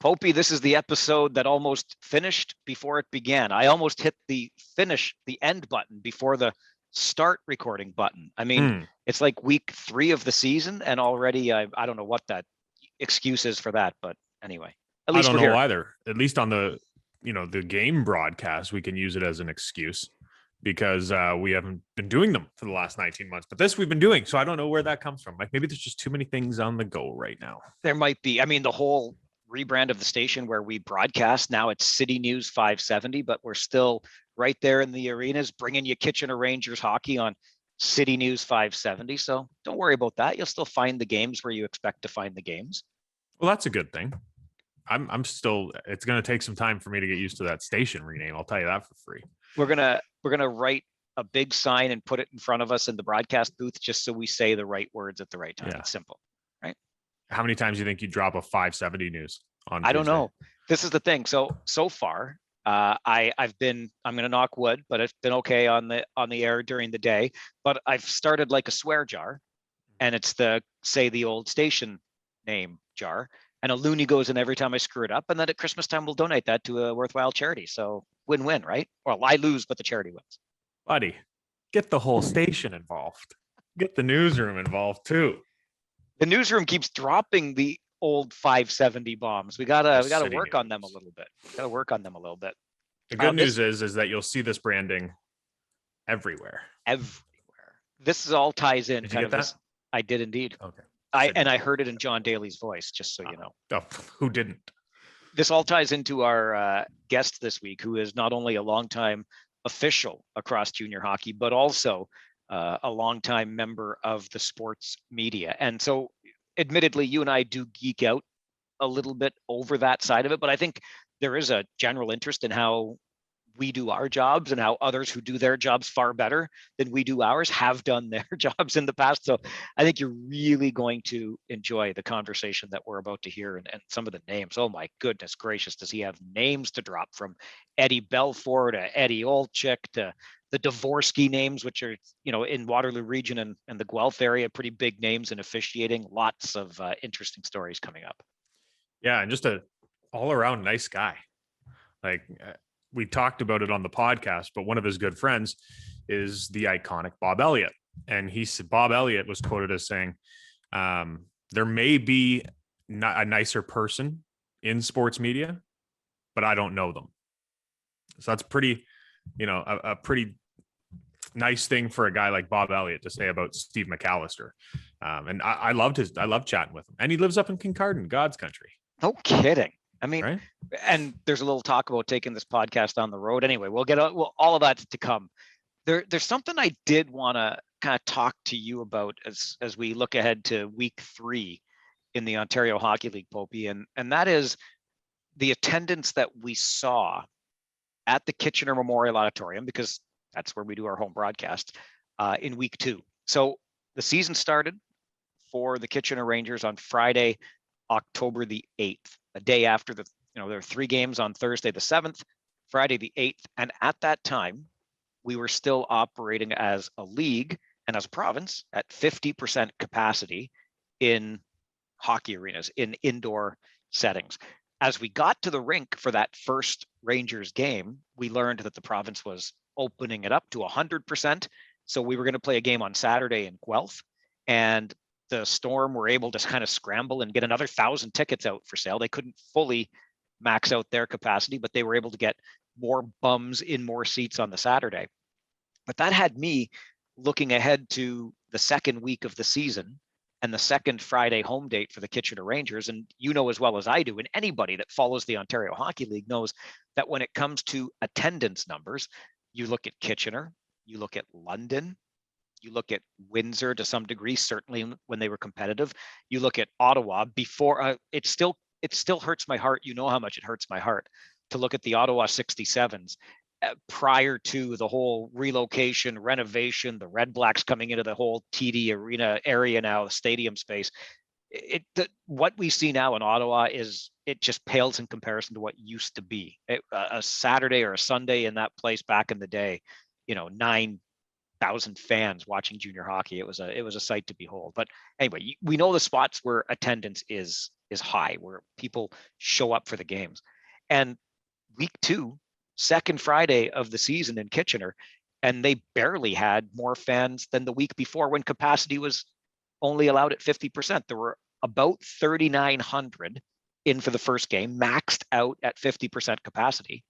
Popey, this is the episode that almost finished before it began. I almost hit the end button before the start recording button. I mean, It's like week 3 of the season, and already I don't know what that excuse is for that, but anyway, at least I don't we're know here. either. At least on the game broadcast, we can use it as an excuse because we haven't been doing them for the last 19 months. But this we've been doing, so I don't know where that comes from. Like maybe there's just too many things on the go right now. There might be. I mean, the whole rebrand of the station where we broadcast, now it's City News 570, but we're still right there in the arenas bringing you Kitchener Rangers hockey on City News 570. So don't worry about that. You'll still find the games where you expect to find the games. Well, that's a good thing. I'm still, it's going to take some time for me to get used to that station rename. I'll tell you that for free. We're going to write a big sign and put it in front of us in the broadcast booth just so we say the right words at the right time. Yeah. It's simple, right? How many times do you think you drop a 570 news on I don't know. This is the thing. So far, I'm going to knock wood, but it's been okay on the air during the day. But I've started like a swear jar, and it's the old station name jar. And a loony goes in every time I screw it up. And then at Christmas time, we'll donate that to a worthwhile charity. So win-win, right? Well, I lose, but the charity wins. Buddy, get the whole station involved. Get the newsroom involved too. The newsroom keeps dropping the old 570 bombs. We gotta work on them a little bit. The good news is that you'll see this branding everywhere. This is all ties in. Did you get that? I did indeed. Okay. I heard it in John Daly's voice, just so you know. Oh, who didn't? This all ties into our guest this week, who is not only a longtime official across junior hockey, but also a longtime member of the sports media. And so, admittedly, you and I do geek out a little bit over that side of it, but I think there is a general interest in how we do our jobs and how others who do their jobs far better than we do ours have done their jobs in the past. So I think you're really going to enjoy the conversation that we're about to hear and some of the names. Oh my goodness gracious, does he have names to drop, from Eddie Belfour to Eddie Olczyk to the Dvorsky names, which are, in Waterloo region and the Guelph area, pretty big names in officiating. Lots of interesting stories coming up. Yeah, and just a all-around nice guy. Like, we talked about it on the podcast, but one of his good friends is the iconic Bob Elliott. And Bob Elliott was quoted as saying, there may be a nicer person in sports media, but I don't know them. So that's pretty, a pretty nice thing for a guy like Bob Elliott to say about Steve McAllister. And I loved chatting with him. And he lives up in Kincardine, God's country. No kidding. I mean, right? And there's a little talk about taking this podcast on the road. Anyway, we'll get all of that to come. There's something I did want to kind of talk to you about as we look ahead to week 3 in the Ontario Hockey League, Popey, and that is the attendance that we saw at the Kitchener Memorial Auditorium, because that's where we do our home broadcast, in week 2. So the season started for the Kitchener Rangers on Friday, October the 8th. A day after there were 3 games on Thursday the 7th, Friday the 8th. And at that time, we were still operating as a league and as a province at 50% capacity in hockey arenas, in indoor settings. As we got to the rink for that first Rangers game, we learned that the province was opening it up to 100%. So we were going to play a game on Saturday in Guelph, and the Storm were able to kind of scramble and get another 1,000 tickets out for sale. They couldn't fully max out their capacity, but they were able to get more bums in more seats on the Saturday. But that had me looking ahead to the second week of the season and the second Friday home date for the Kitchener Rangers. And you know as well as I do, and anybody that follows the Ontario Hockey League knows that when it comes to attendance numbers, you look at Kitchener, you look at London, you look at Windsor to some degree, certainly when they were competitive. You look at Ottawa before. It still hurts my heart. You know how much it hurts my heart to look at the Ottawa 67s prior to the whole relocation, renovation, the Red Blacks coming into the whole TD Arena area now, the stadium space. What we see now in Ottawa it just pales in comparison to what used to be. A Saturday or a Sunday in that place back in the day, 9 thousand fans watching junior hockey. It was a sight to behold. But anyway, we know the spots where attendance is high, where people show up for the games. And week 2, second Friday of the season in Kitchener, and they barely had more fans than the week before when capacity was only allowed at 50%. There were about 3,900 in for the first game, maxed out at 50% capacity.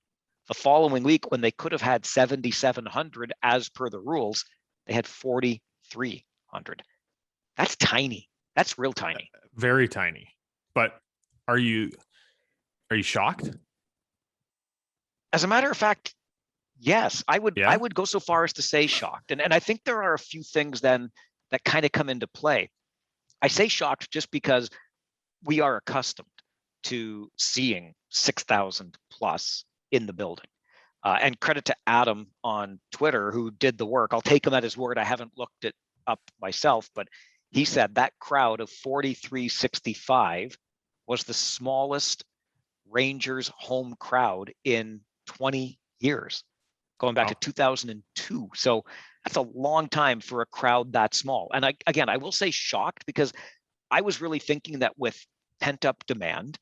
The following week, when they could have had 7,700 as per the rules, they had 4,300. That's tiny. That's real tiny. Very tiny. But are you shocked? As a matter of fact, yes, I would. Yeah. I would go so far as to say shocked, and I think there are a few things then that kind of come into play. I say shocked just because we are accustomed to seeing 6,000 plus in the building. And credit to Adam on Twitter who did the work. I'll take him at his word. I haven't looked it up myself, but he said that crowd of 4,365 was the smallest Rangers home crowd in 20 years, going back to 2002. So that's a long time for a crowd that small. And I will say shocked because I was really thinking that with pent-up demand,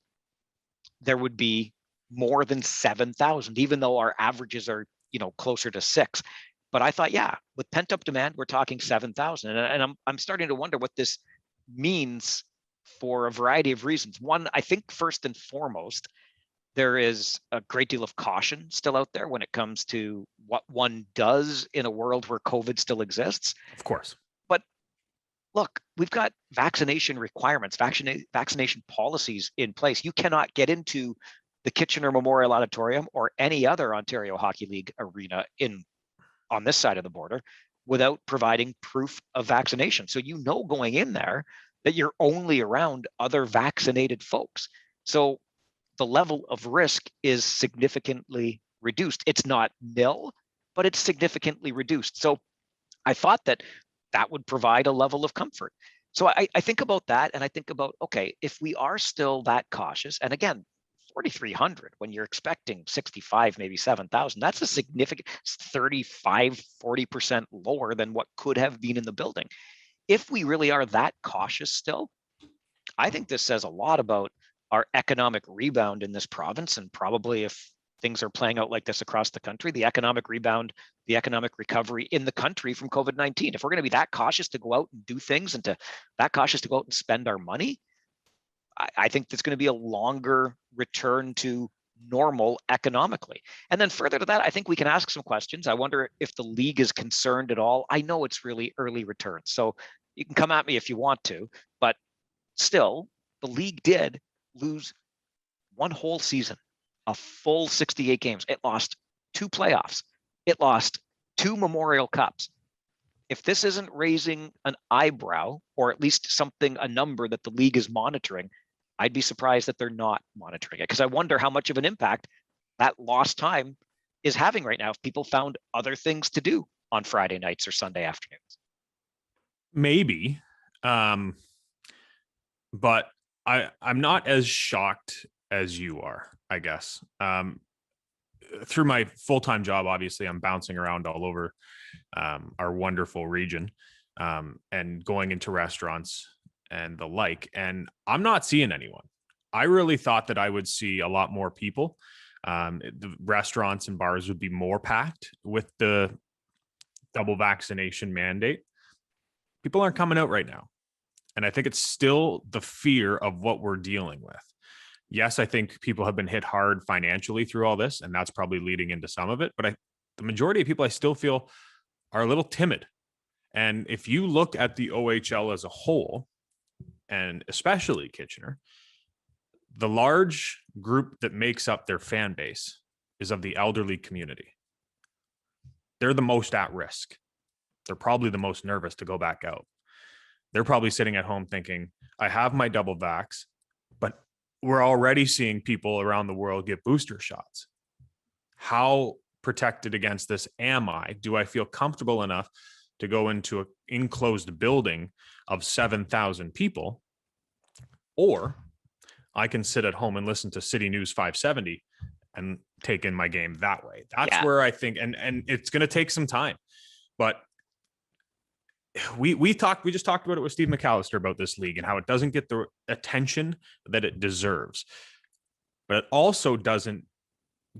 there would be more than 7,000, even though our averages are, closer to 6. But I thought, yeah, with pent-up demand, we're talking 7,000. And I'm starting to wonder what this means for a variety of reasons. One, I think first and foremost, there is a great deal of caution still out there when it comes to what one does in a world where COVID still exists. Of course. But look, we've got vaccination requirements, vaccination policies in place. You cannot get into the Kitchener Memorial Auditorium or any other Ontario Hockey League arena on this side of the border without providing proof of vaccination. So going in there that you're only around other vaccinated folks. So the level of risk is significantly reduced. It's not nil, but it's significantly reduced. So I thought that would provide a level of comfort. So I think about that, and I think about, okay, if we are still that cautious, and again, 4,300 when you're expecting 65, maybe 7,000, that's a significant 35, 40% lower than what could have been in the building. If we really are that cautious still, I think this says a lot about our economic rebound in this province, and probably if things are playing out like this across the country, the economic rebound, the economic recovery in the country from COVID-19. If we're going to be that cautious to go out and do things and that cautious to go out and spend our money, I think there's going to be a longer return to normal economically. And then further to that, I think we can ask some questions. I wonder if the league is concerned at all. I know it's really early returns, so you can come at me if you want to, but still, the league did lose one whole season, a full 68 games. It lost 2 playoffs. It lost 2 Memorial Cups. If this isn't raising an eyebrow, or at least a number that the league is monitoring, I'd be surprised that they're not monitoring it, because I wonder how much of an impact that lost time is having right now if people found other things to do on Friday nights or Sunday afternoons. Maybe. But I'm not as shocked as you are, I guess. Through my full-time job, obviously, I'm bouncing around all over our wonderful region and going into restaurants and the like, and I'm not seeing anyone. I really thought that I would see a lot more people. The restaurants and bars would be more packed with the double vaccination mandate. People aren't coming out right now. And I think it's still the fear of what we're dealing with. Yes, I think people have been hit hard financially through all this, and that's probably leading into some of it. But the majority of people I still feel are a little timid. And if you look at the OHL as a whole, and especially Kitchener, the large group that makes up their fan base is of the elderly community. They're the most at risk. They're probably the most nervous to go back out. They're probably sitting at home thinking, I have my double vax, but we're already seeing people around the world get booster shots. How protected against this am I? Do I feel comfortable enough to go into an enclosed building of 7,000 people? Or I can sit at home and listen to City News 570 and take in my game that way. That's where I think, and it's going to take some time, but we just talked about it with Steve McAllister about this league and how it doesn't get the attention that it deserves, but it also doesn't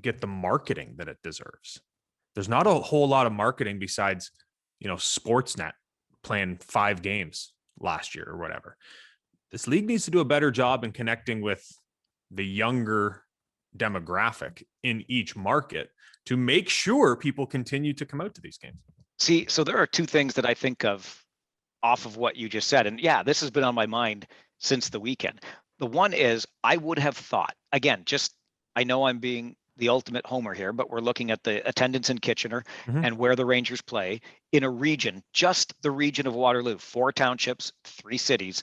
get the marketing that it deserves. There's not a whole lot of marketing besides, Sportsnet playing 5 games last year or whatever. This league needs to do a better job in connecting with the younger demographic in each market to make sure people continue to come out to these games. See, so there are two things that I think of off of what you just said. And yeah, this has been on my mind since the weekend. The one is I would have thought, again, I know I'm being the ultimate homer here, but we're looking at the attendance in Kitchener and where the Rangers play in a region, just the region of Waterloo, 4 townships, 3 cities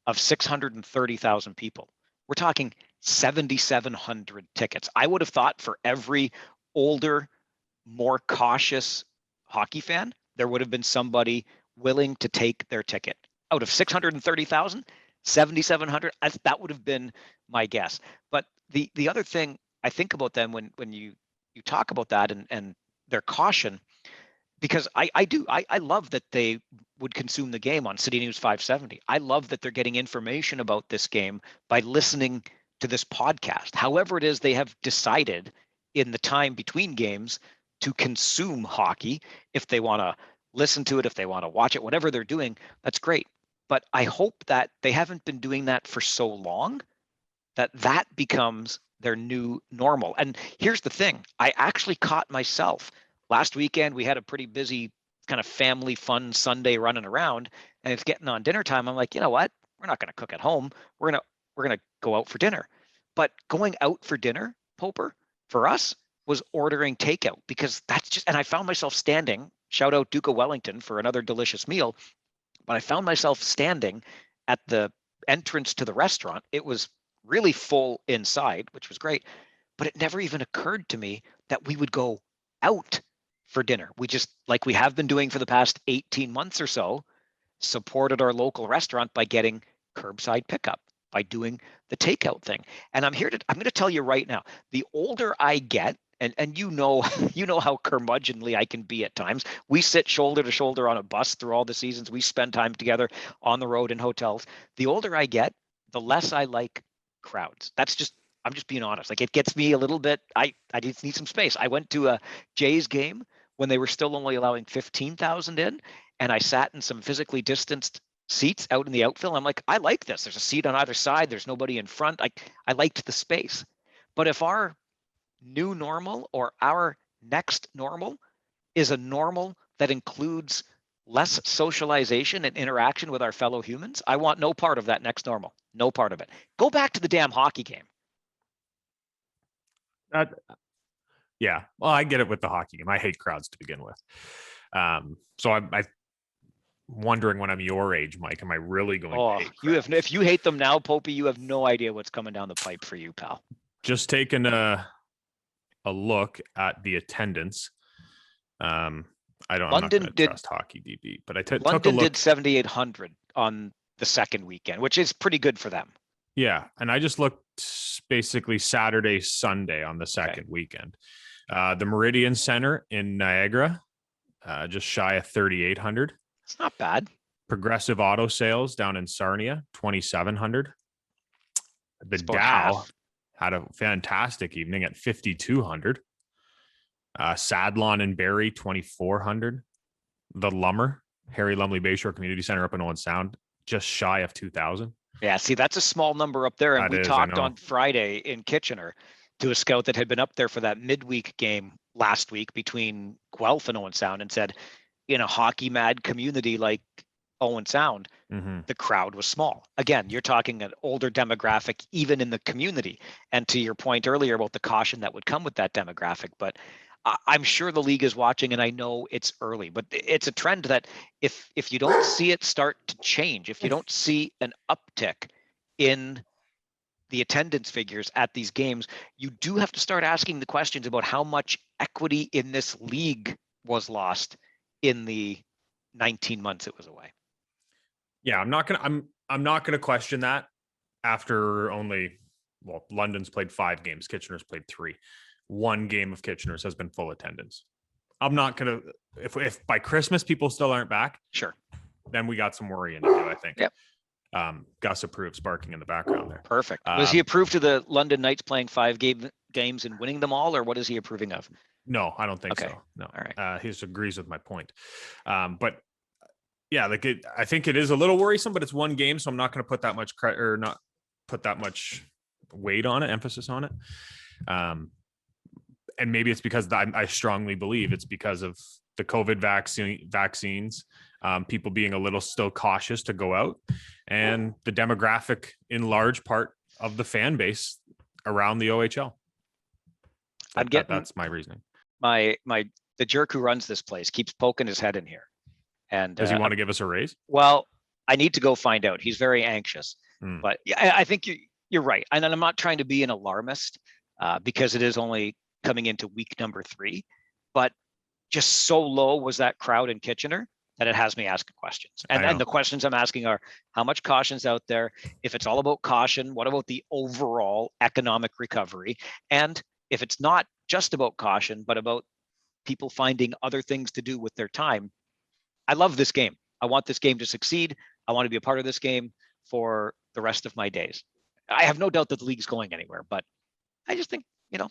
of 630,000 people. We're talking 7,700 tickets. I would have thought for every older, more cautious hockey fan, there would have been somebody willing to take their ticket. Out of 630,000, 7,700, that would have been my guess. But the other thing I think about them when you talk about that and their caution, because I love that they would consume the game on City News 570. I love that they're getting information about this game by listening to this podcast. However it is they have decided in the time between games to consume hockey. If they want to listen to it, if they want to watch it, whatever they're doing, that's great. But I hope that they haven't been doing that for so long that becomes their new normal. And here's the thing. I actually caught myself last weekend. We had a pretty busy kind of family fun Sunday running around, and it's getting on dinner time. I'm like, you know what? We're not going to cook at home. We're going to go out for dinner. But going out for dinner, Poper, for us was ordering takeout, because that's just, and I found myself standing, shout out Duke of Wellington for another delicious meal, but I found myself standing at the entrance to the restaurant. It was really full inside, which was great, but it never even occurred to me that we would go out for dinner. We just, like we have been doing for the past 18 months or so, supported our local restaurant by getting curbside pickup, by doing the takeout thing. And I'm going to tell you right now, the older I get, and you know how curmudgeonly I can be at times. We sit shoulder to shoulder on a bus through all the seasons. We spend time together on the road in hotels. The older I get, the less I like crowds. I'm just being honest. Like, it gets me a little bit, I just need some space. I went to a Jays game when they were still only allowing 15,000 in, and I sat in some physically distanced seats out in the outfield. I'm like, I like this. There's a seat on either side. There's nobody in front. I liked the space. But if our new normal or our next normal is a normal that includes less socialization and interaction with our fellow humans, I want no part of that next normal. No part of it. Go back to the damn hockey game. Yeah. Well, I get it with the hockey game. I hate crowds to begin with. So I'm wondering, when I'm your age, Mike, am I really going to hate crowds? If you hate them now, Popey, you have no idea what's coming down the pipe for you, pal. Just taking a look at the attendance. I'm not going to trust Hockey DB, but I took a look. London did 7,800 on the second weekend, which is pretty good for them. Yeah, and I just looked basically Saturday, Sunday on the second weekend. The Meridian Center in Niagara, just shy of 3,800. It's not bad. Progressive Auto Sales down in Sarnia, 2,700. The Dow had a fantastic evening at 5,200. Sadlon and Barrie, 2,400. The Lummer, Harry Lumley Bayshore Community Center up in Owen Sound, just shy of 2,000. Yeah, see, that's a small number up there. And we talked on Friday in Kitchener to a scout that had been up there for that midweek game last week between Guelph and Owen Sound, and said, in a hockey mad community like Owen Sound, the crowd was small. Again, you're talking an older demographic, even in the community. And to your point earlier about the caution that would come with that demographic, but I'm sure the league is watching, and I know it's early, but it's a trend that if you don't see it start to change, if you don't see an uptick in the attendance figures at these games, you do have to start asking the questions about how much equity in this league was lost in the 19 months it was away. Yeah, I'm not gonna question that after London's played 5 games, Kitchener's played 3. 1 game of Kitchener's has been full attendance. I'm not gonna, if by Christmas people still aren't back, sure, then we got some worrying to do, I think. Yep. Gus approves barking in the background there. Perfect. Was he approved to the London Knights playing 5 games and winning them all, or what is he approving of? No, I don't think Okay. so. No. All right. He just agrees with my point. But yeah, I think it is a little worrisome, but it's one game, so I'm not going to put that much credit or not put that much weight on it, emphasis on it. And maybe it's because I strongly believe it's because of the COVID vaccines, people being a little still cautious to go out, and the demographic in large part of the fan base around the OHL. That's my reasoning. The jerk who runs this place keeps poking his head in here. And does he want to give us a raise? Well, I need to go find out. He's very anxious, but yeah, I think you're right. And I'm not trying to be an alarmist because it is only coming into week number 3, but just so low was that crowd in Kitchener that it has me asking questions. And the questions I'm asking are, how much caution's out there? If it's all about caution, what about the overall economic recovery? And if it's not just about caution, but about people finding other things to do with their time, I love this game. I want this game to succeed. I want to be a part of this game for the rest of my days. I have no doubt that the league's going anywhere, but I just think,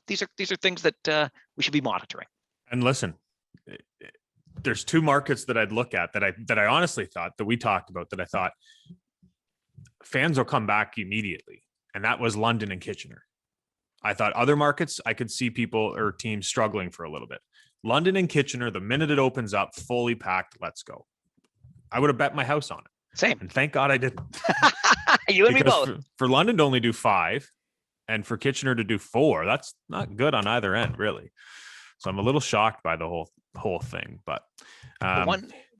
these are things that we should be monitoring. And listen, there's 2 markets that I'd look at that I honestly thought that we talked about that I thought fans will come back immediately. And that was London and Kitchener. I thought other markets, I could see people or teams struggling for a little bit. London and Kitchener, the minute it opens up, fully packed, let's go. I would have bet my house on it. Same. And thank God I didn't. You and me both. For London to only do 5 and for Kitchener to do 4, that's not good on either end, really. So I'm a little shocked by the whole thing. But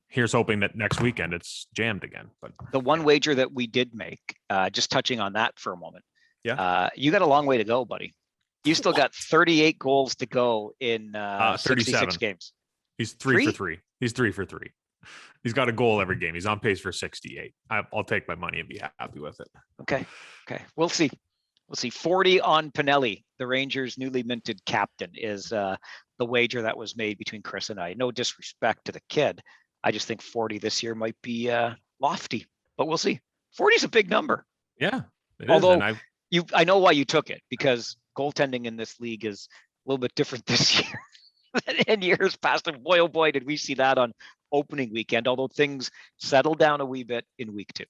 here's hoping that next weekend it's jammed again. But the one wager that we did make, just touching on that for a moment. Yeah. You got a long way to go, buddy. You still got 38 goals to go in 66 games. He's 3 for 3. He's 3 for 3. He's got a goal every game. He's on pace for 68. I'll take my money and be happy with it. Okay. We'll see. 40 on Pinelli, the Rangers' newly minted captain, is the wager that was made between Chris and I. No disrespect to the kid. I just think 40 this year might be lofty, but we'll see. 40 is a big number. Yeah. Although I know why you took it, because goaltending in this league is a little bit different this year than in years past. And boy, oh boy, did we see that on opening weekend, although things settled down a wee bit in week 2.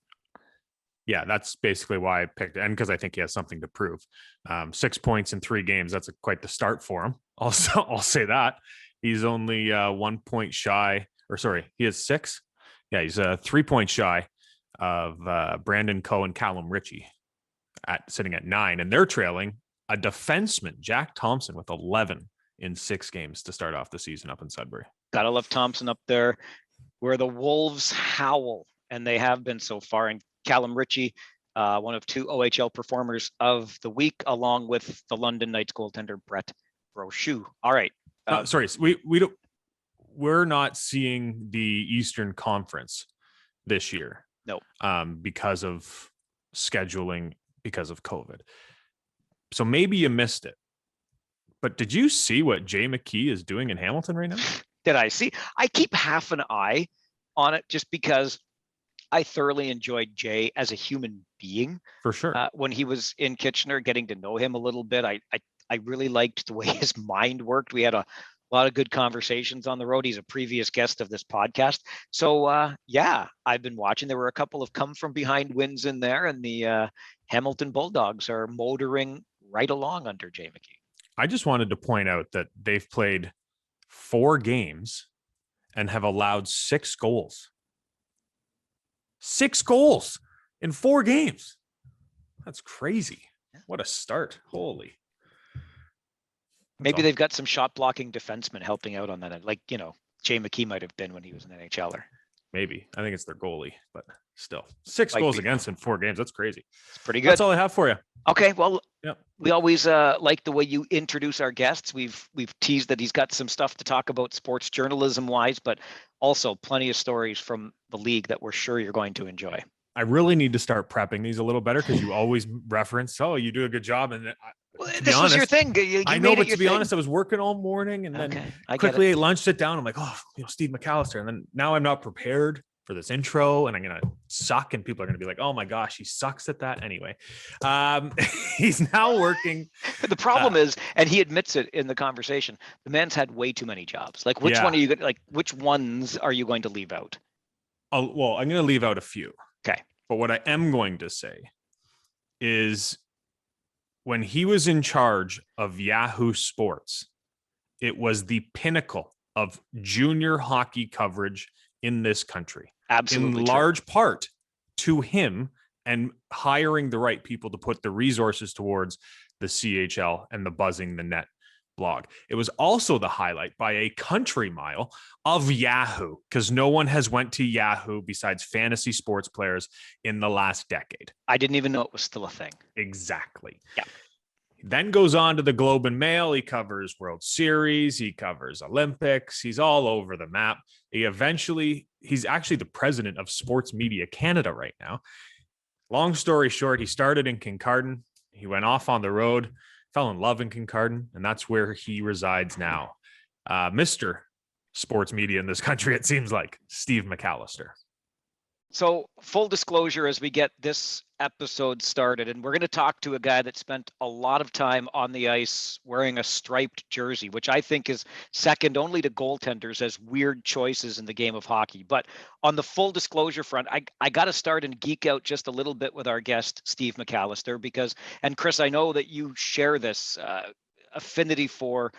Yeah, that's basically why I picked it, and because I think he has something to prove. 6 points in 3 games, that's quite the start for him. Also, I'll say that. He's only 1 point shy, or sorry, he has 6. Yeah, he's 3 points shy of Brandon Coe and Callum Ritchie sitting at 9, and they're trailing a defenseman, Jack Thompson, with 11 in 6 games to start off the season up in Sudbury. Gotta love Thompson up there where the Wolves howl, and they have been so far. And Callum Ritchie, one of 2 OHL performers of the week, along with the London Knights goaltender Brett Brochu. All right. Sorry, we're not seeing the Eastern Conference this year. No. Because of scheduling, because of COVID. So maybe you missed it. But did you see what Jay McKee is doing in Hamilton right now? Did I see? I keep half an eye on it just because I thoroughly enjoyed Jay as a human being. For sure. When he was in Kitchener, getting to know him a little bit, I really liked the way his mind worked. We had a lot of good conversations on the road. He's a previous guest of this podcast. So yeah, I've been watching. There were a couple of come from behind wins in there, and the Hamilton Bulldogs are motoring right along under Jay McKee. I just wanted to point out that they've played 4 games and have allowed 6 goals. 6 goals in 4 games. That's crazy. What a start. Holy. Maybe they've got some shot blocking defensemen helping out on that. Like, Jay McKee might have been when he was an NHLer. Maybe. I think it's their goalie, but still. 6 goals against in 4 games. That's crazy. It's pretty good. That's all I have for you. Okay. Well, we always like the way you introduce our guests. We've teased that he's got some stuff to talk about sports journalism wise, but also plenty of stories from the league that we're sure you're going to enjoy. I really need to start prepping these a little better, because you always reference, you do a good job. And this was your thing. I know, but to be honest, I was working all morning and then quickly ate lunch, sit down. I'm like, Steve McAllister. And then now I'm not prepared for this intro and I'm going to suck and people are going to be like, oh my gosh, he sucks at that. Anyway, he's now working. The problem is, and he admits it in the conversation, the man's had way too many jobs. Like, which one are you going to, like, which ones are you going to leave out? Well, I'm going to leave out a few. Okay. But what I am going to say is when he was in charge of Yahoo Sports, it was the pinnacle of junior hockey coverage in this country. Absolutely. In large part to him and hiring the right people to put the resources towards the CHL and the Buzzing the Net blog. It was also the highlight by a country mile of Yahoo, because no one has went to Yahoo besides fantasy sports players in the last decade. I didn't even know it was still a thing. Exactly. Yeah. Then goes on to the Globe and Mail. He covers World Series. He covers Olympics. He's all over the map. He's actually the president of Sports Media Canada right now. Long story short, he started in Kincardine. He went off on the road, fell in love in Kincardine, and that's where he resides now. Mr. Sports Media in this country, it seems like, Steve McAllister. So full disclosure as we get this episode started, and we're going to talk to a guy that spent a lot of time on the ice wearing a striped jersey, which I think is second only to goaltenders as weird choices in the game of hockey. But on the full disclosure front, I got to start and geek out just a little bit with our guest, Steve McAllister, because, and Chris, I know that you share this affinity for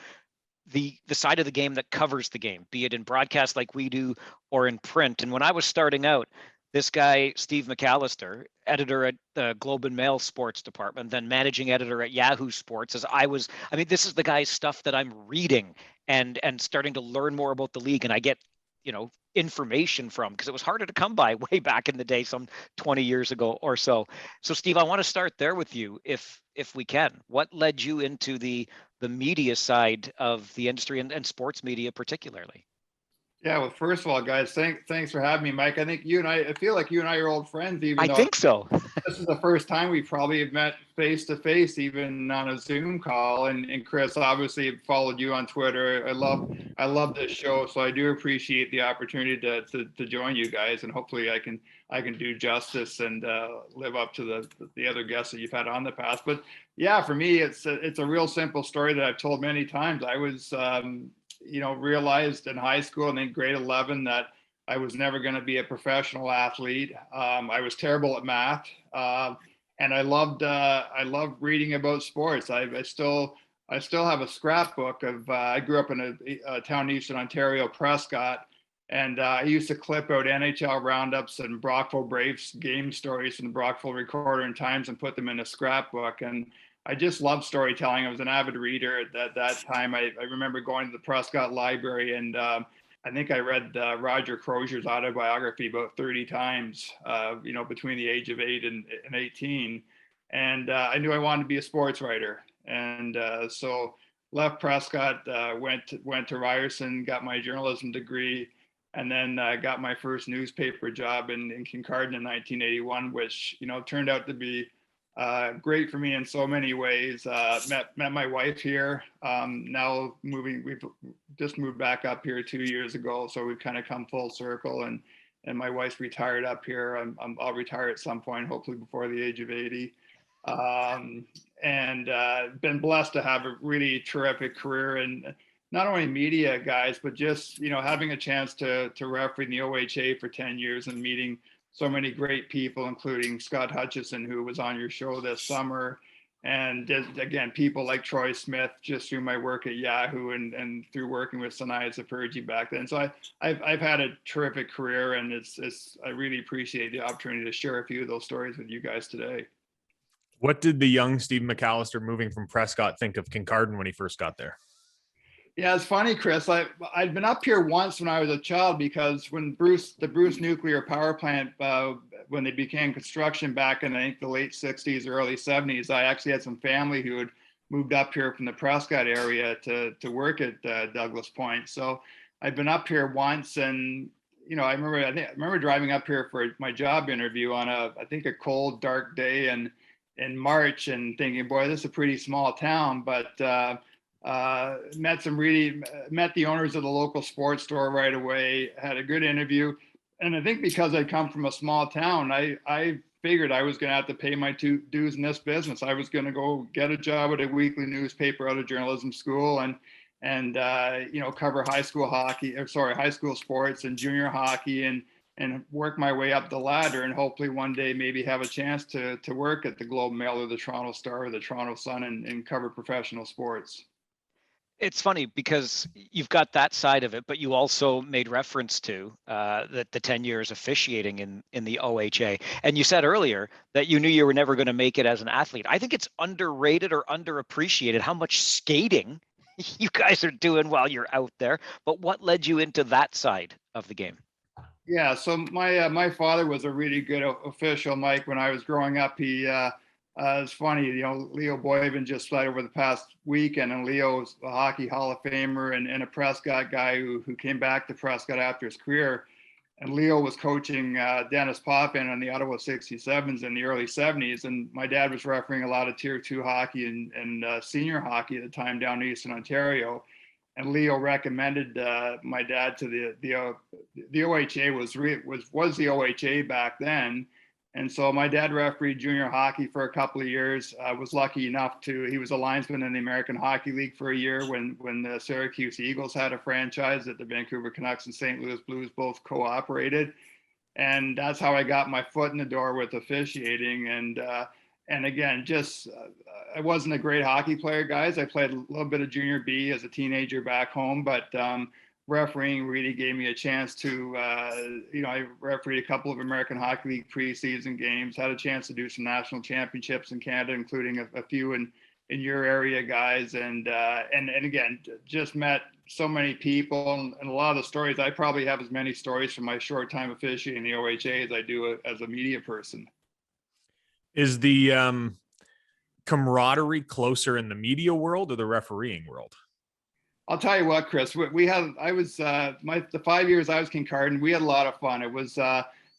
the side of the game that covers the game, be it in broadcast like we do or in print. And when I was starting out, this guy, Steve McAllister, editor at the Globe and Mail sports department, then managing editor at Yahoo Sports, this is the guy's stuff that I'm reading and starting to learn more about the league. And I get, information from, because it was harder to come by way back in the day, some 20 years ago or so. So Steve, I want to start there with you, if we can. What led you into the media side of the industry and sports media particularly? Yeah, well, first of all, guys, thanks for having me, Mike. I feel like you and I are old friends, even though I think so. This is the first time we probably have met face to face, even on a Zoom call. And Chris, obviously followed you on Twitter. I love this show, so I do appreciate the opportunity to join you guys, and hopefully I can do justice and live up to the other guests that you've had on the past. But yeah, for me, it's a real simple story that I've told many times. I was realized in high school and then grade 11 that I was never going to be a professional athlete. I was terrible at math, and I loved reading about sports. I still have a scrapbook of. I grew up in a town in Eastern Ontario, Prescott, and I used to clip out NHL roundups and Brockville Braves game stories from the Brockville Recorder and Times and put them in a scrapbook. And I just loved storytelling. I was an avid reader at that time. I remember going to the Prescott Library, and I think I read Roger Crozier's autobiography about 30 times, between the age of 8 and 18. And I knew I wanted to be a sports writer. And so left Prescott, went to Ryerson, got my journalism degree, and then got my first newspaper job in Kincardine in 1981, which, turned out to be great for me in so many ways. Met my wife here. We've just moved back up here 2 years ago, so we've kind of come full circle. And my wife's retired up here. I'll retire at some point, hopefully before the age of 80. And been blessed to have a really terrific career in not only media, guys, but just having a chance to referee in the OHA for 10 years and meeting so many great people, including Scott Hutchison, who was on your show this summer. And again, people like Troy Smith, just through my work at Yahoo and through working with Sanaya Saperji back then. So I've had a terrific career, and I really appreciate the opportunity to share a few of those stories with you guys today. What did the young Steve McAllister moving from Prescott think of Kincardine when he first got there? Yeah, it's funny, Chris. I'd been up here once when I was a child, because when the Bruce nuclear power plant, when they began construction back in, I think, the late 60s, early 70s, I actually had some family who had moved up here from the Prescott area to work at Douglas Point. So I'd been up here once, and I remember driving up here for my job interview on a cold, dark day in March, and thinking, boy, this is a pretty small town, but met the owners of the local sports store right away, had a good interview. And I think because I come from a small town, I figured I was going to have to pay my dues in this business. I was going to go get a job at a weekly newspaper out of journalism school and you know, cover high school hockey, or sorry, high school sports and junior hockey, and work my way up the ladder, and hopefully one day maybe have a chance to work at the Globe Mail or the Toronto Star or the Toronto Sun and cover professional sports. It's funny because you've got that side of it, but you also made reference to the 10 years officiating in the OHA. And you said earlier that you knew you were never going to make it as an athlete. I think it's underrated or underappreciated how much skating you guys are doing while you're out there. But what led you into that side of the game? Yeah, so my father was a really good official, Mike. When I was growing up, he it's funny, you know, Leo Boivin just played over the past weekend, and Leo's a hockey Hall of Famer and a Prescott guy who came back to Prescott after his career. And Leo was coaching Dennis Poppin on the Ottawa 67s in the early 70s, and my dad was refereeing a lot of Tier 2 hockey and senior hockey at the time down in Eastern Ontario. And Leo recommended my dad to the OHA was the OHA back then. And so my dad refereed junior hockey for a couple of years. I was lucky enough he was a linesman in the American Hockey League for a year when the Syracuse Eagles had a franchise that the Vancouver Canucks and St. Louis Blues both cooperated. And that's how I got my foot in the door with officiating. And again, I wasn't a great hockey player, guys. I played a little bit of junior B as a teenager back home, but refereeing really gave me a chance to, you know, I refereed a couple of American Hockey League preseason games, had a chance to do some national championships in Canada, including a few in your area, guys. And again, just met so many people and a lot of the stories. I probably have as many stories from my short time officiating in the OHA as I do as a media person. Is the camaraderie closer in the media world or the refereeing world? I'll tell you what, Chris, the 5 years I was Kincardine, we had a lot of fun. It was